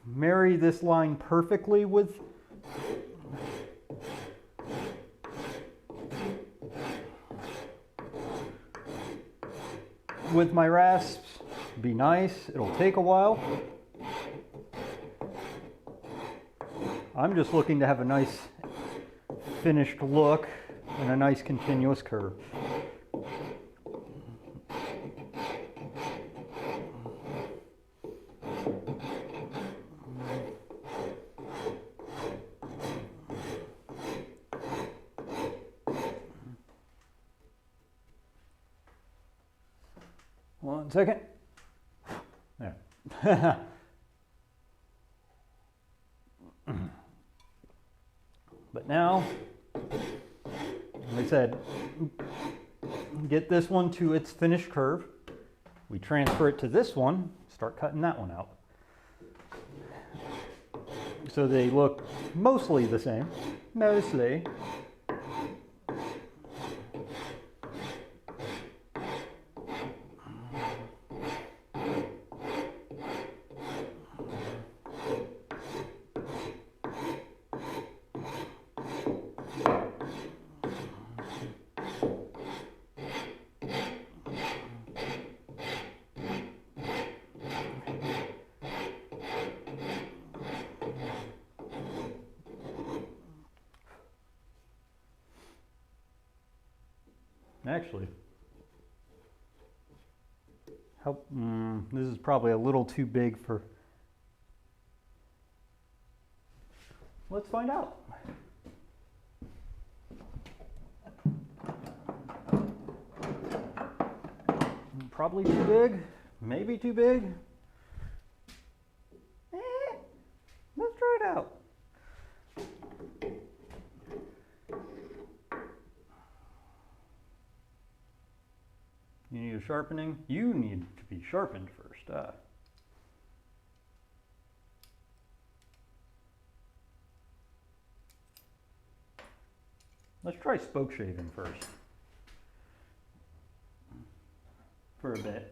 marry this line perfectly with my rasps. Be nice, it'll take a while. I'm just looking to have a nice finished look and a nice continuous curve. One second. There. But now, like I said, get this one to its finished curve. We transfer it to this one, start cutting that one out. So they look mostly the same. Mostly. Actually, this is probably a little too big for, let's find out. Probably too big, maybe too big. Let's try it out. You need a sharpening? You need to be sharpened first. Let's try spoke shaving first. For a bit.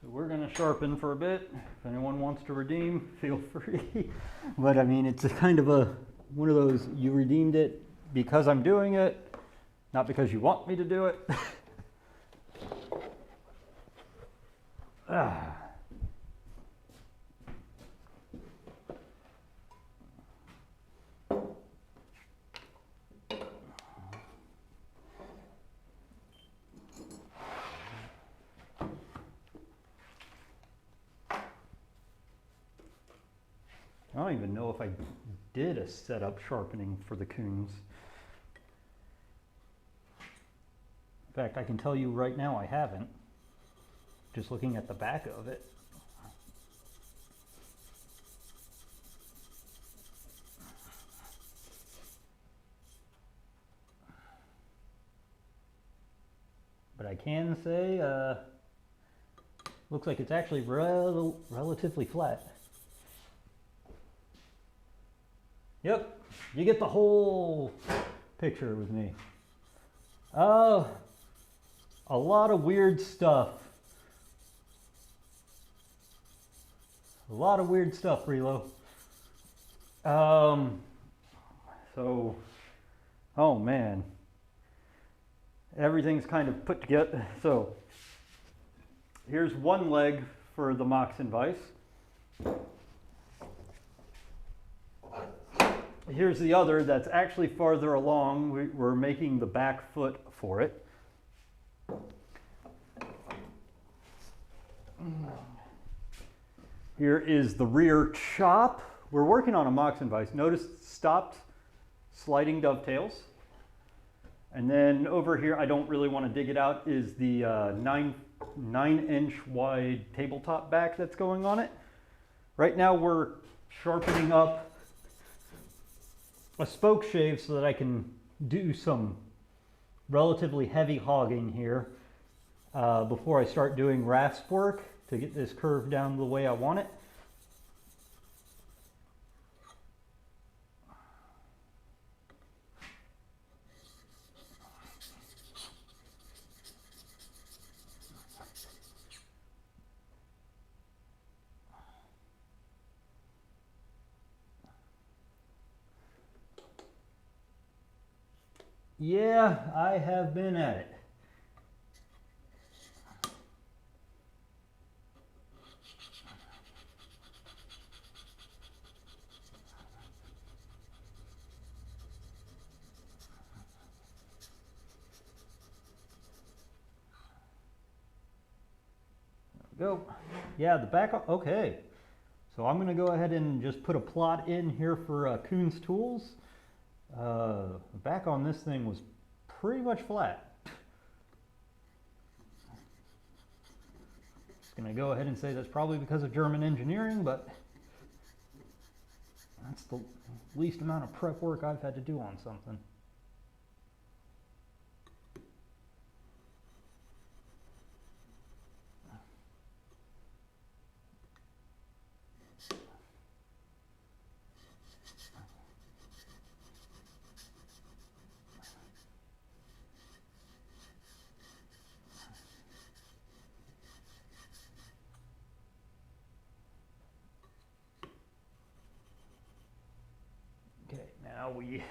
We're going to sharpen for a bit. If anyone wants to redeem, feel free. But I mean, it's a kind of one of those, you redeemed it because I'm doing it, not because you want me to do it. I don't even know if I did a setup sharpening for the coons. In fact, I can tell you right now I haven't, just looking at the back of it. But I can say, looks like it's actually relatively flat. Yep, you get the whole picture with me. Uh, a lot of weird stuff. A lot of weird stuff, Relo. So, oh man. Everything's kind of put together. So, here's one leg for the Moxon Vise. Here's the other that's actually farther along. We're making the back foot for it. Here is the rear chop. We're working on a Moxon Vise. Notice stopped sliding dovetails. And then over here, I don't really want to dig it out, is the 9-inch wide tabletop back that's going on it. Right now we're sharpening up a spoke shave so that I can do some relatively heavy hogging here before I start doing rasp work to get this curve down the way I want it. Yeah, I have been at it. Go. Yeah, the back, okay. So I'm gonna go ahead and just put a plot in here for Kuhn's tools. The back on this thing was pretty much flat. Just gonna go ahead and say that's probably because of German engineering, but that's the least amount of prep work I've had to do on something. Okay, now we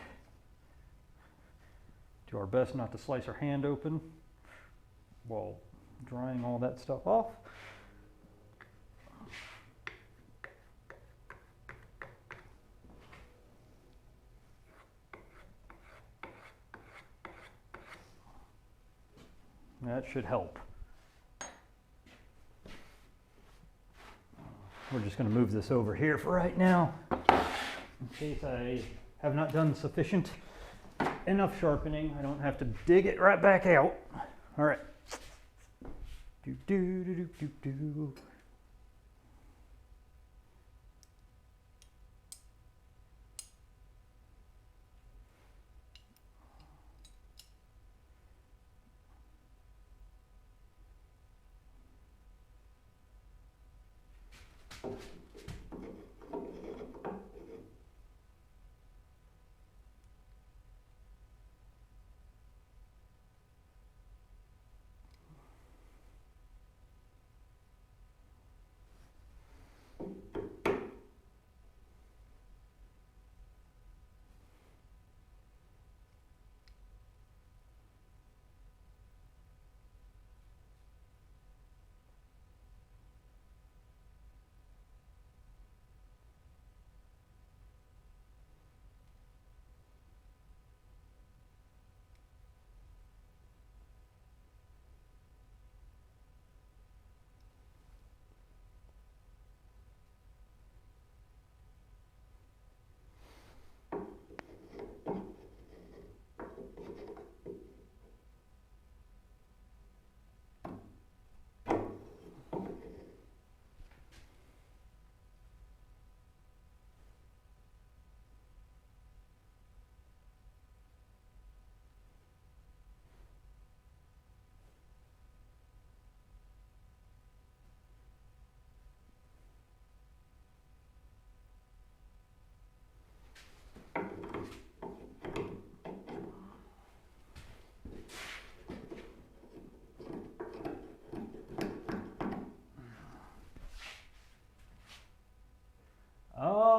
do our best not to slice our hand open while drying all that stuff off. That should help. We're just going to move this over here for right now, in case I have not done sufficient enough sharpening. I don't have to dig it right back out. All right. Do do do do do do.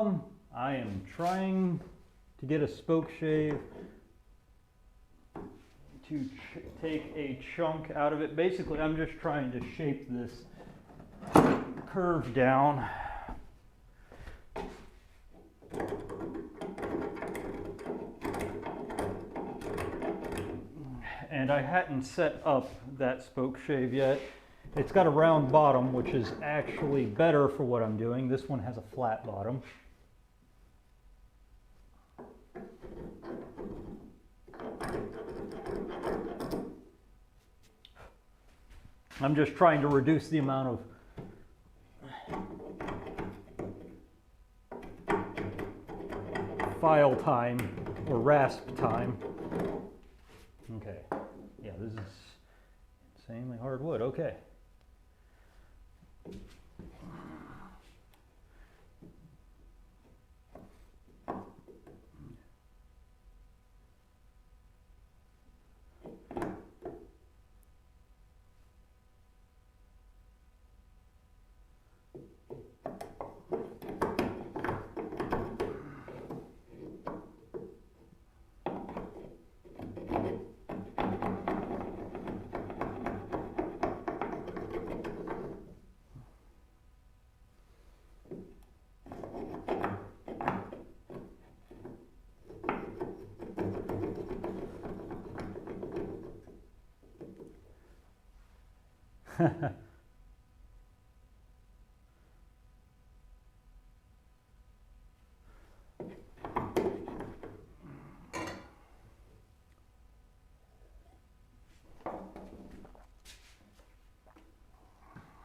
I am trying to get a spoke shave to take a chunk out of it. Basically, I'm just trying to shape this curve down. And I hadn't set up that spoke shave yet. It's got a round bottom, which is actually better for what I'm doing. This one has a flat bottom. I'm just trying to reduce the amount of file time or rasp time. Okay, yeah, this is insanely hard wood. Okay.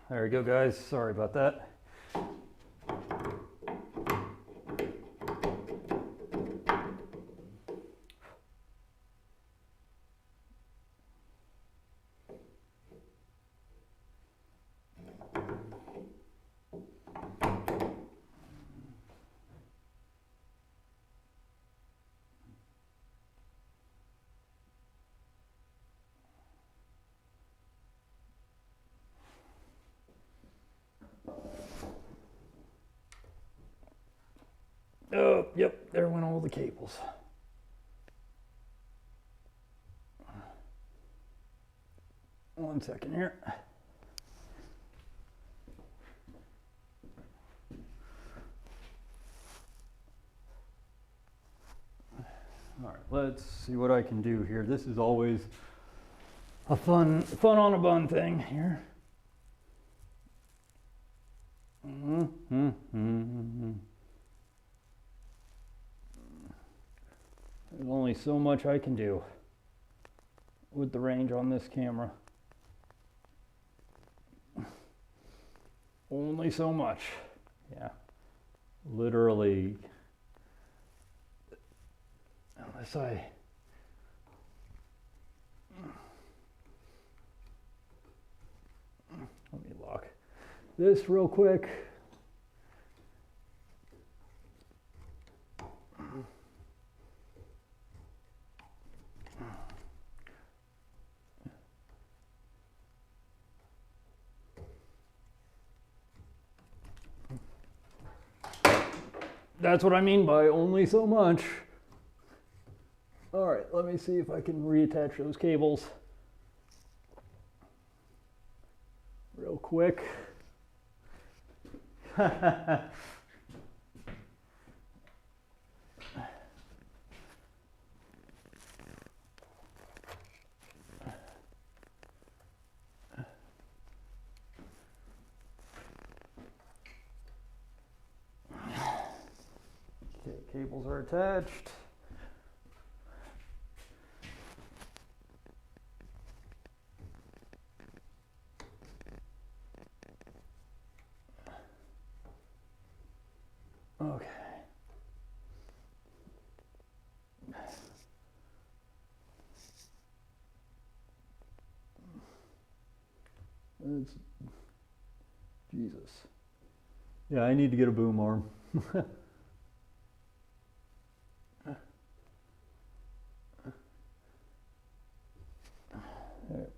There we go, guys. Sorry about that. Oh, yep, there went all the cables. One second here. All right, let's see what I can do here. This is always a fun on a bun thing here. There's only so much I can do with the range on this camera. Only so much. Yeah, literally. Unless I let me lock this real quick. That's what I mean by only so much. All right, let me see if I can reattach those cables real quick. Okay, cables are attached. Okay. It's Jesus. Yeah, I need to get a boom arm. There.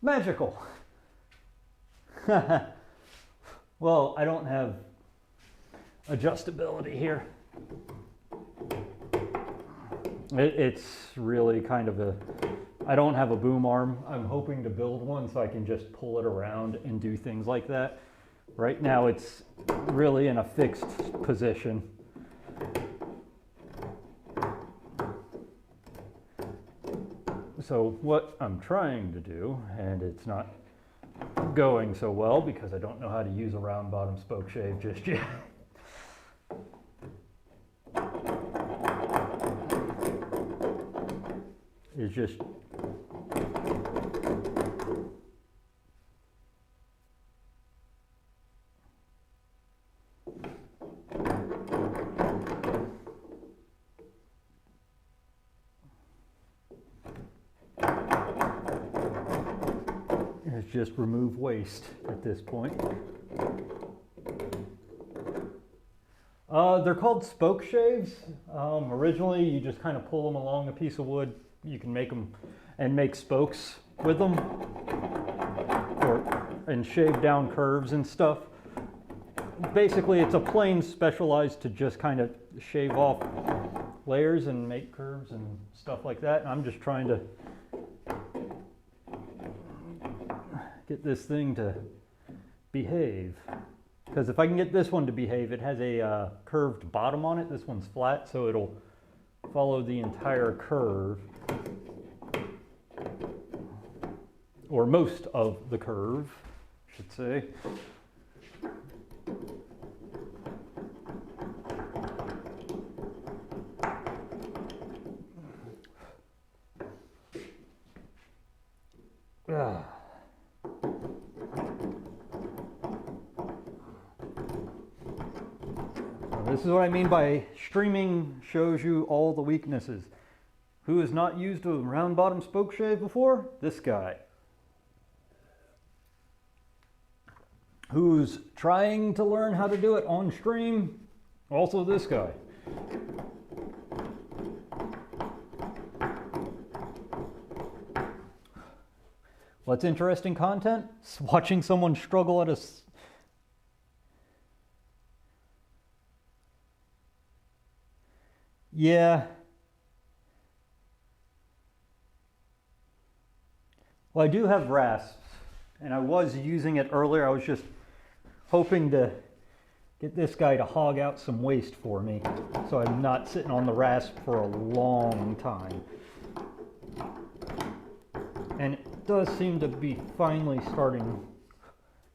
Magical. Well, I don't have adjustability here. It's really kind of a, I don't have a boom arm. I'm hoping to build one so I can just pull it around and do things like that. Right now it's really in a fixed position. So what I'm trying to do, and it's not going so well because I don't know how to use a round bottom spoke shave just yet. Is just remove waste at this point. They're called spoke shaves. Originally, you just kind of pull them along a piece of wood. You can make them and make spokes with them, and shave down curves and stuff. Basically, it's a plane specialized to just kind of shave off layers and make curves and stuff like that. And I'm just trying to get this thing to behave. Because if I can get this one to behave, it has a curved bottom on it. This one's flat, so it'll follow the entire curve, or most of the curve, I should say. This is what I mean by streaming shows you all the weaknesses. Who has not used a round bottom spoke shave before? This guy. Who's trying to learn how to do it on stream? Also this guy. What's interesting content? Watching someone struggle at a... Yeah. Well, I do have rasps, and I was using it earlier. I was just hoping to get this guy to hog out some waste for me, so I'm not sitting on the rasp for a long time. And it does seem to be finally starting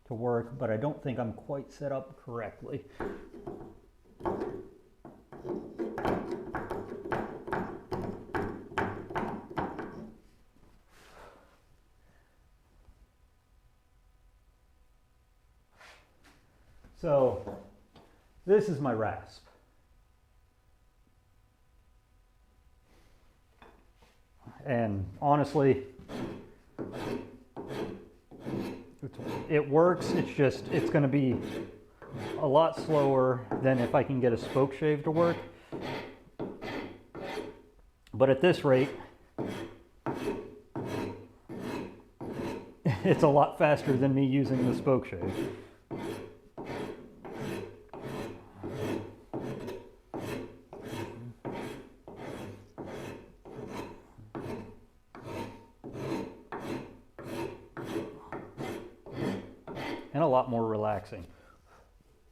to work, but I don't think I'm quite set up correctly. So this is my rasp. And honestly, it works. It's just, it's going to be a lot slower than if I can get a spoke shave to work. But at this rate, it's a lot faster than me using the spoke shave. And a lot more relaxing.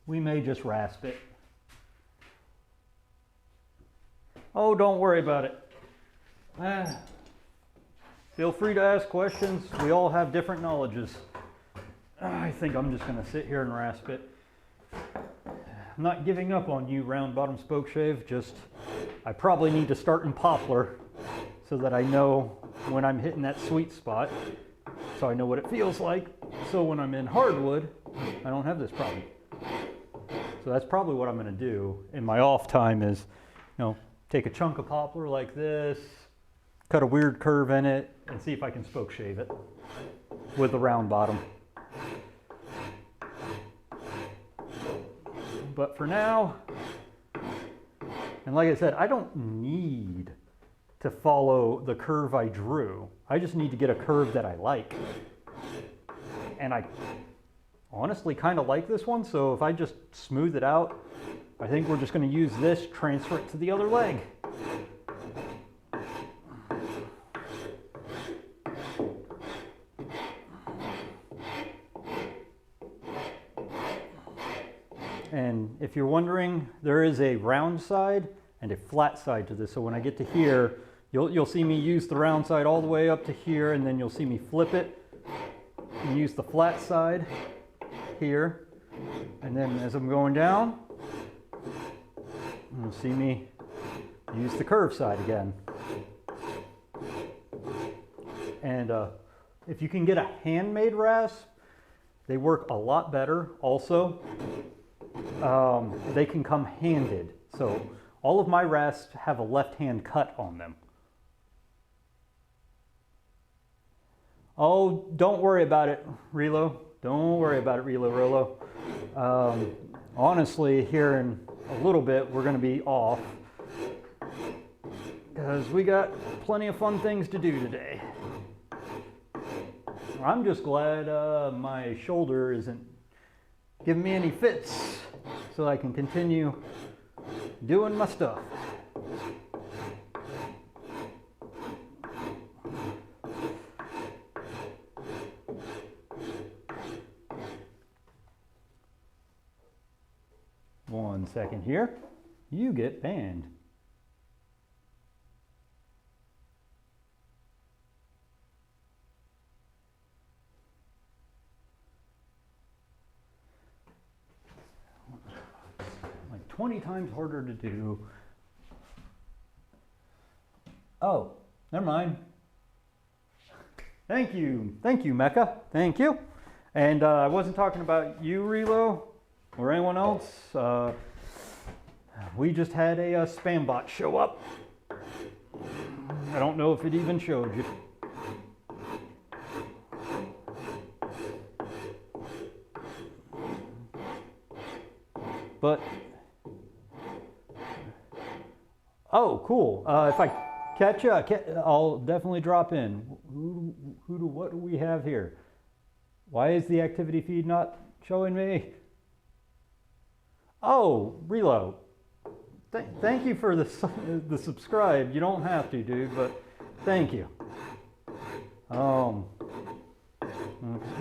We may just rasp it. Oh, don't worry about it. Feel free to ask questions. We all have different knowledges. I think I'm just going to sit here and rasp it. I'm not giving up on you, round bottom spoke shave. Just, I probably need to start in poplar so that I know when I'm hitting that sweet spot, so I know what it feels like. So when I'm in hardwood, I don't have this problem. So that's probably what I'm going to do in my off time is, take a chunk of poplar like this, cut a weird curve in it, and see if I can spoke shave it with the round bottom. But for now, and like I said, I don't need to follow the curve I drew. I just need to get a curve that I like. And I honestly kind of like this one, so if I just smooth it out, I think we're just going to use this, transfer it to the other leg. And if you're wondering, there is a round side and a flat side to this. So when I get to here, you'll see me use the round side all the way up to here, and then you'll see me flip it and use the flat side here. And then as I'm going down, you'll see me use the curved side again. And if you can get a handmade rasp, they work a lot better also. They can come handed. So all of my rasps have a left-hand cut on them. Oh, don't worry about it, Relo. Don't worry about it, Relo. Honestly, here in a little bit, we're going to be off because we got plenty of fun things to do today. I'm just glad my shoulder isn't giving me any fits so I can continue doing my stuff. One second here. You get banned. Like 20 times harder to do. Oh, never mind. Thank you, Mecca. Thank you. And I wasn't talking about you, Relo, or anyone else. We just had a spam bot show up. I don't know if it even showed you. But, oh, cool. If I catch you, I'll definitely drop in. What do we have here? Why is the activity feed not showing me? Oh, Relo. Thank you for the subscribe. You don't have to, dude, but thank you.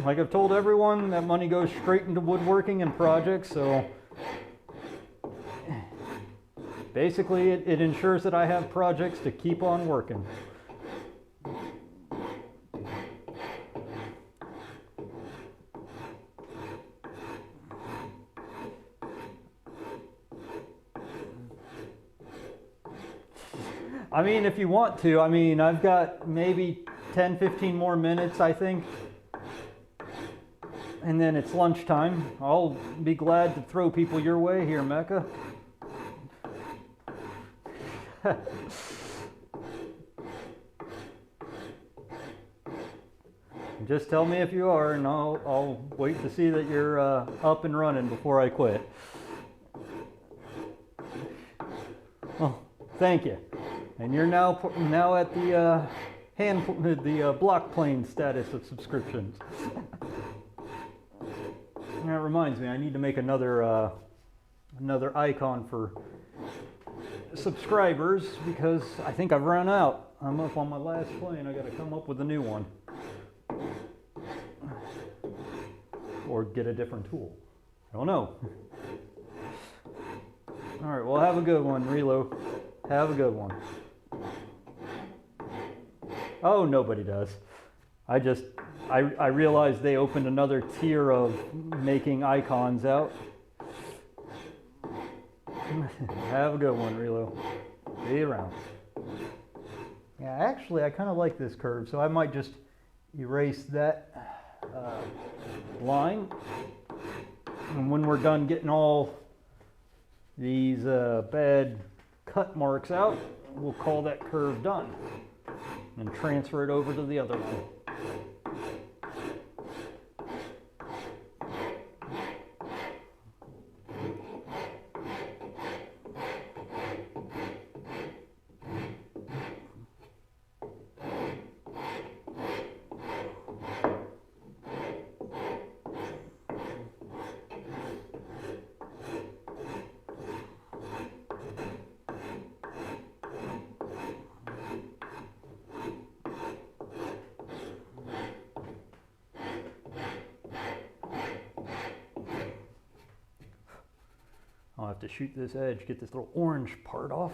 Like I've told everyone, that money goes straight into woodworking and projects, so basically it ensures that I have projects to keep on working. I mean, if you want to, I mean, I've got maybe 10, 15 more minutes, I think. And then it's lunchtime. I'll be glad to throw people your way here, Mecca. Just tell me if you are, and I'll wait to see that you're up and running before I quit. Oh, thank you. And you're now at the block plane status of subscriptions. That reminds me, I need to make another icon for subscribers because I think I've run out. I'm up on my last plane. I got to come up with a new one, or get a different tool. I don't know. All right. Well, have a good one, Relo. Have a good one. Oh, nobody does. I realized they opened another tier of making icons out. Have a good one, Relo. See you around. Yeah, actually, I kind of like this curve, so I might just erase that line. And when we're done getting all these bad cut marks out, we'll call that curve done and transfer it over to the other one. I'll have to shoot this edge, get this little orange part off.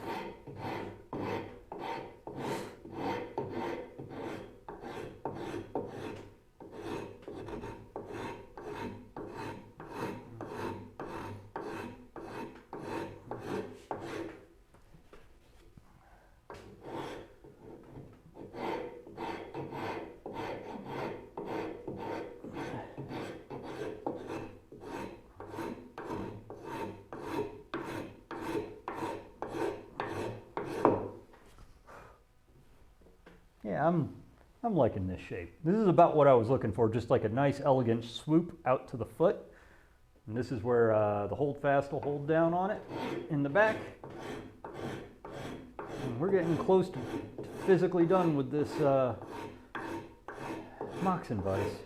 Yeah, I'm liking this shape. This is about what I was looking for, just like a nice elegant swoop out to the foot. And this is where the holdfast will hold down on it in the back. And we're getting close to physically done with this Moxon vise.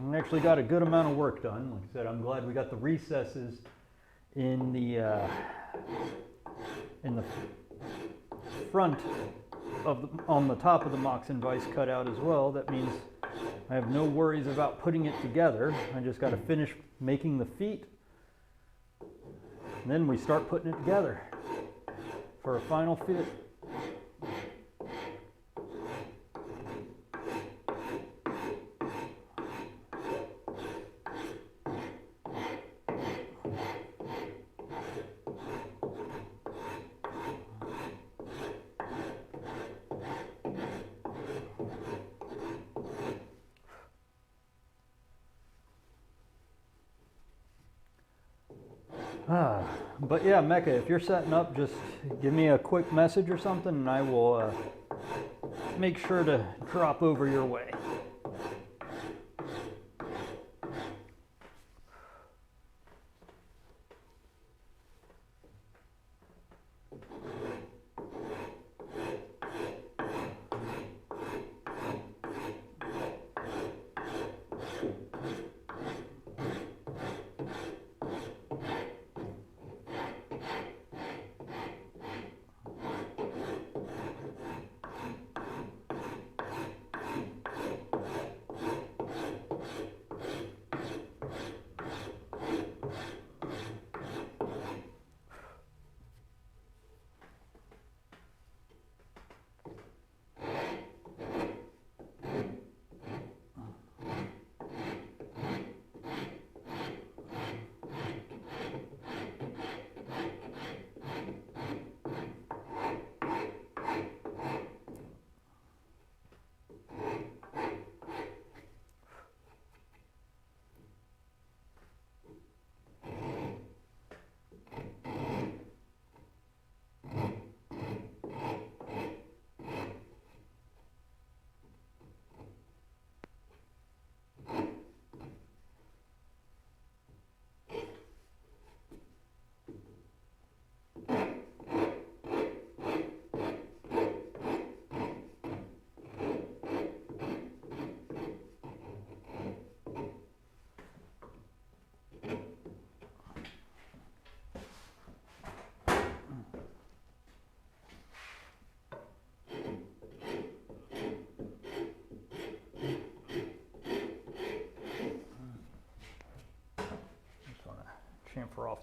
We actually got a good amount of work done. Like I said, I'm glad we got the recesses in the front of on the top of the Moxon vise cut out as well. That means I have no worries about putting it together. I just got to finish making the feet, and then we start putting it together for a final fit. But yeah, Mecca, if you're setting up, just give me a quick message or something and I will make sure to drop over your way.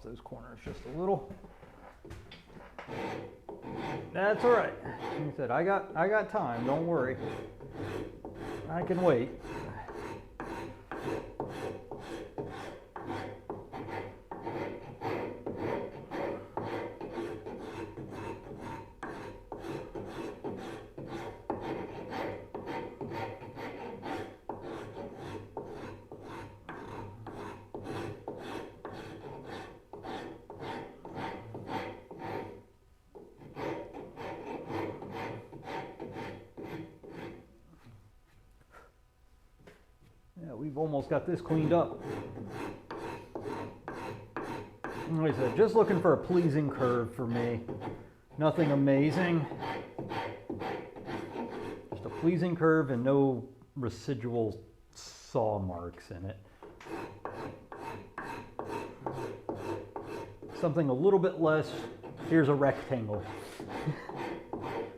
those corners just a little. That's all right. Like I said, I got time, don't worry. I can wait. We've almost got this cleaned up. Like I said, just looking for a pleasing curve for me. Nothing amazing. Just a pleasing curve and no residual saw marks in it. Something a little bit less, here's a rectangle.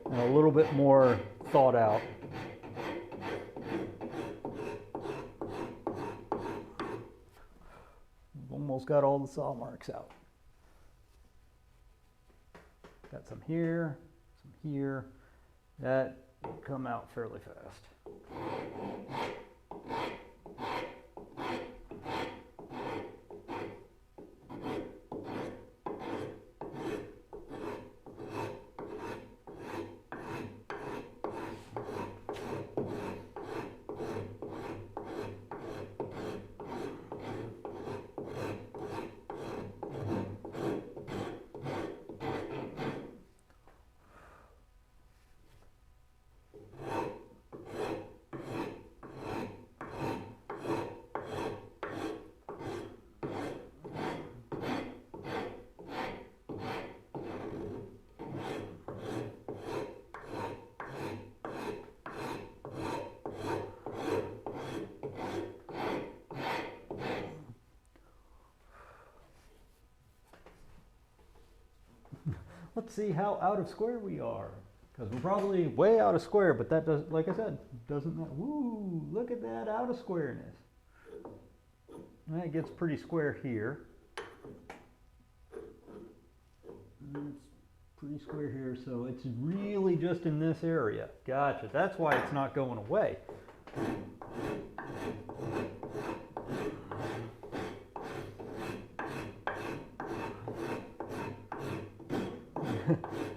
And a little bit more thought out. Almost got all the saw marks out. Got some here, some here. That will come out fairly fast. Let's see how out of square we are. Because we're probably way out of square, but that does, like I said, doesn't matter. Woo, look at that out of squareness. That gets pretty square here. It's pretty square here, so it's really just in this area. Gotcha, that's why it's not going away.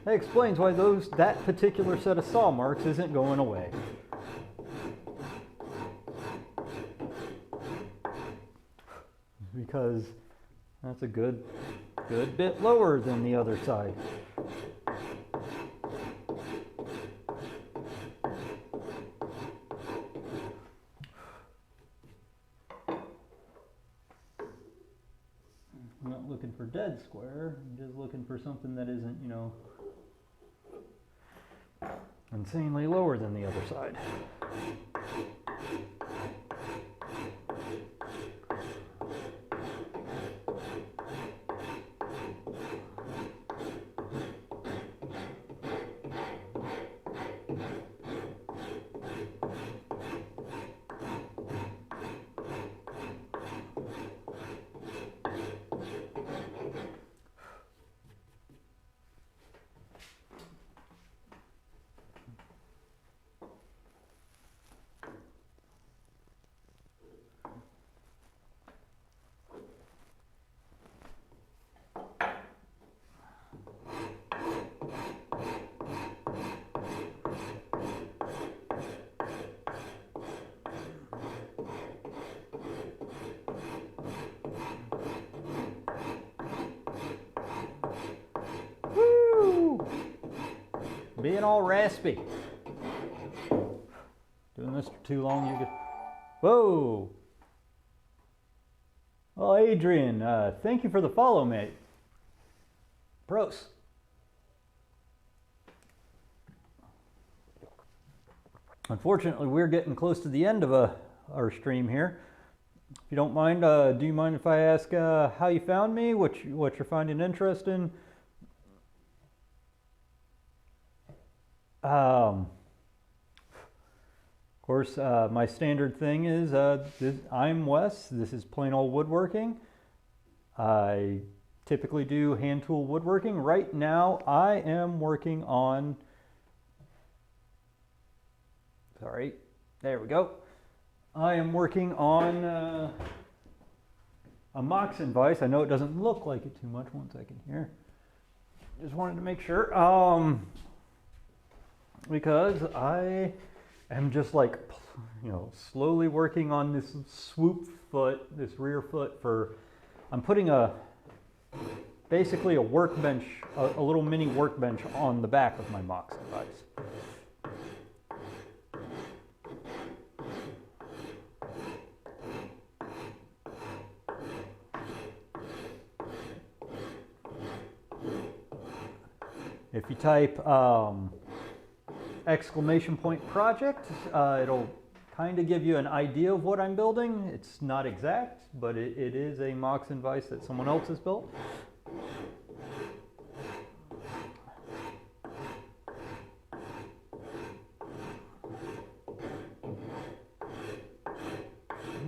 That explains why that particular set of saw marks isn't going away. Because that's a good bit lower than the other side. I'm not looking for dead square, I'm just looking for something that isn't, you know, insanely lower than the other side. Being all raspy. Doing this for too long, you get. Whoa! Well, Adrian, thank you for the follow, mate. Pros. Unfortunately, we're getting close to the end of our stream here. If you don't mind, do you mind if I ask how you found me, what you're finding interesting? Of course, my standard thing is I'm Wes. This is Plain Old Woodworking. I typically do hand tool woodworking. Right now I am working on, sorry, there we go. I am working on a Moxon vise. I know it doesn't look like it too much. One second here. Just wanted to make sure. Because I am just like, you know, slowly working on this swoop foot, this rear foot for, I'm putting basically a workbench, a little mini workbench on the back of my Moxon vise. If you type exclamation point project, it'll kind of give you an idea of what I'm building. It's not exact, but it is a Moxon vise that someone else has built.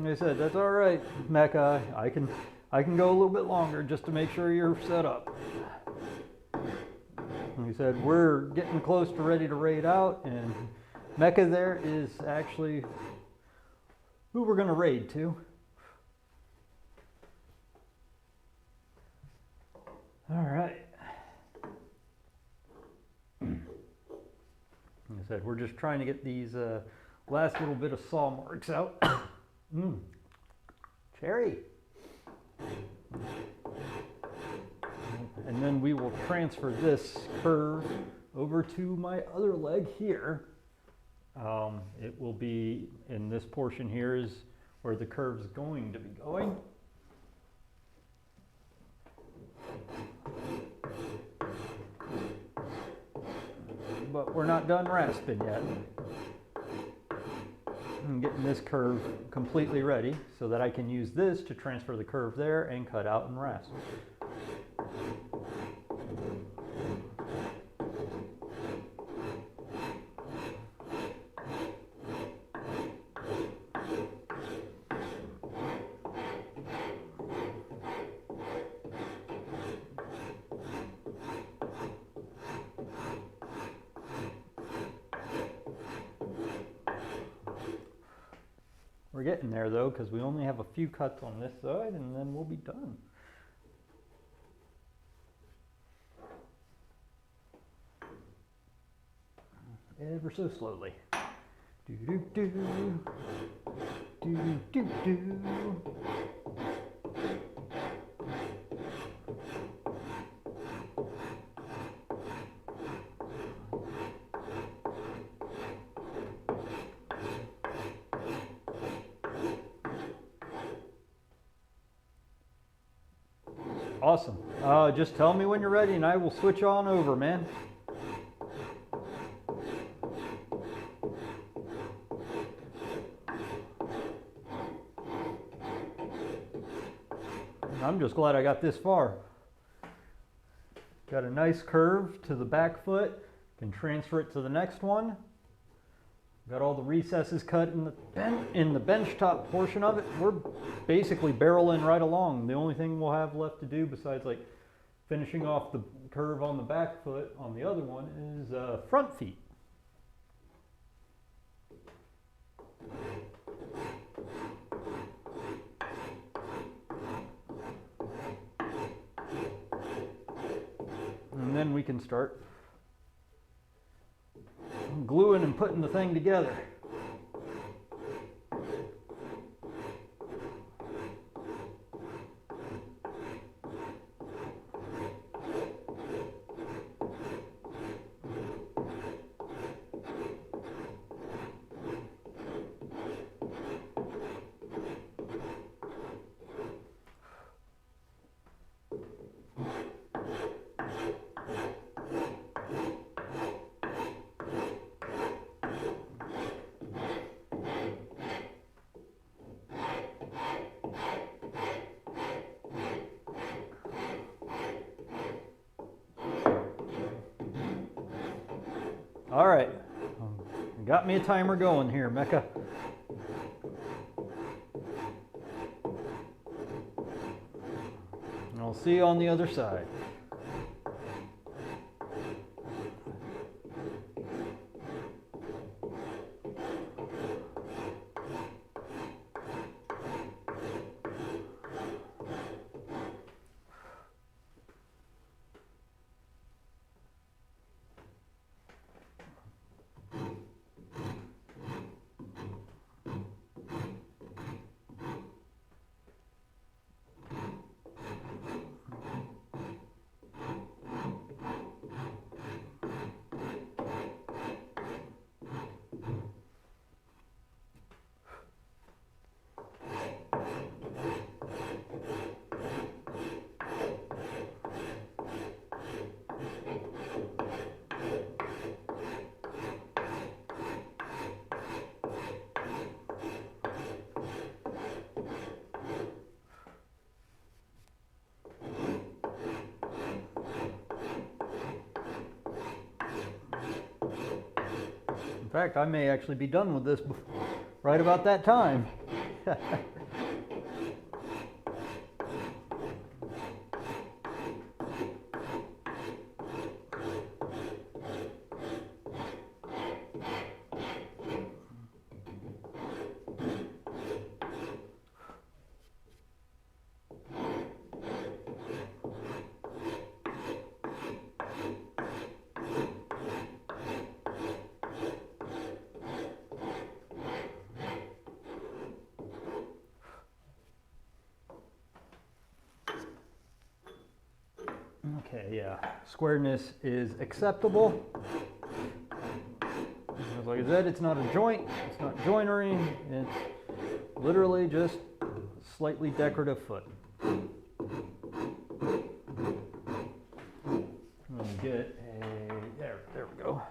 Like I said, that's all right, Mecca. I can go a little bit longer just to make sure you're set up. Like I said, we're getting close to ready to raid out, and Mecca there is actually who we're going to raid to. All right. Like I said, we're just trying to get these last little bit of saw marks out. Cherry. And then we will transfer this curve over to my other leg here. It will be in this portion here is where the curve is going to be going. But we're not done rasping yet. I'm getting this curve completely ready so that I can use this to transfer the curve there and cut out and rasp. We're getting there though, because we only have a few cuts on this side and then we'll be done. Ever so slowly. Do do do. Do do do. Awesome. Just tell me when you're ready and I will switch on over, man. I'm just glad I got this far. Got a nice curve to the back foot. Can transfer it to the next one. Got all the recesses cut in the bench top portion of it. We're basically barreling right along. The only thing we'll have left to do besides like finishing off the curve on the back foot on the other one is front feet. And then we can start gluing and putting the thing together. All right, got me a timer going here, Mecca. And I'll see you on the other side. In fact, I may actually be done with this right about that time. Okay, yeah, squareness is acceptable. Like I said, it's not a joint, it's not joinery, it's literally just a slightly decorative foot. Let me get a, there we go.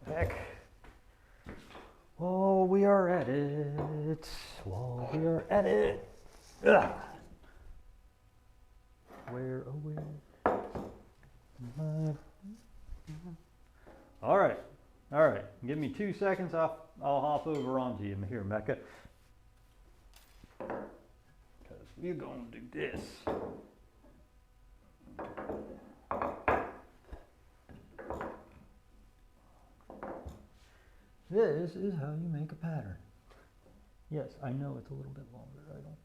Heck. While we are at it, Ugh. Where, oh where? All right. Give me 2 seconds. I'll hop over onto you here, Mecca. Because we're gonna do this. This is how you make a pattern. Yes, I know it's a little bit longer. I don't care.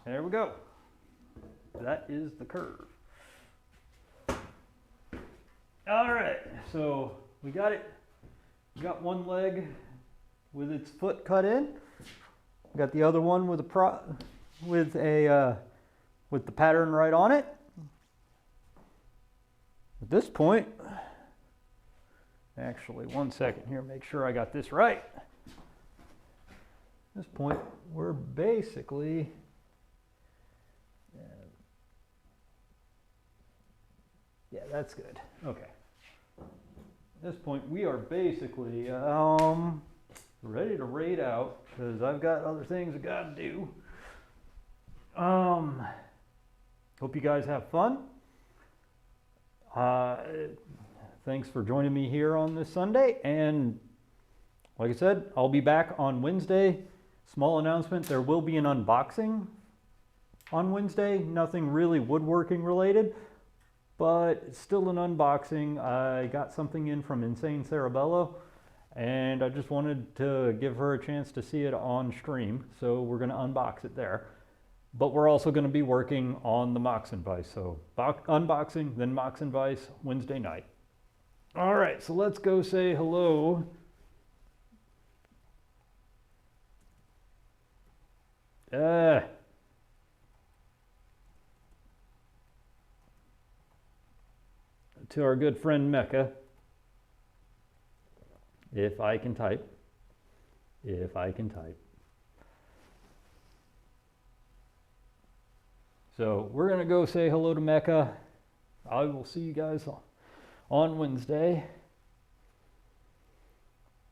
There we go. That is the curve. All right, so we got it. We got one leg with its foot cut in. We got the other one with with the pattern right on it. At this point, actually, 1 second here, make sure I got this right. At this point, we're basically yeah, that's good. Okay. At this point, we are basically ready to raid out because I've got other things I got to do. Hope you guys have fun. thanks for joining me here on this Sunday. And like I said, I'll be back on Wednesday. Small announcement, there will be an unboxing on Wednesday. Nothing really woodworking related, but it's still an unboxing. I got something in from Insane Cerebello, and I just wanted to give her a chance to see it on stream. So we're going to unbox it there. But we're also going to be working on the Moxon Vise. So unboxing, then Moxon Vise Wednesday night. All right, so let's go say hello to our good friend Mecca. If I can type. So we're going to go say hello to Mecca. I will see you guys on Wednesday.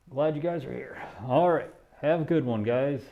Glad you guys are here. All right. Have a good one, guys.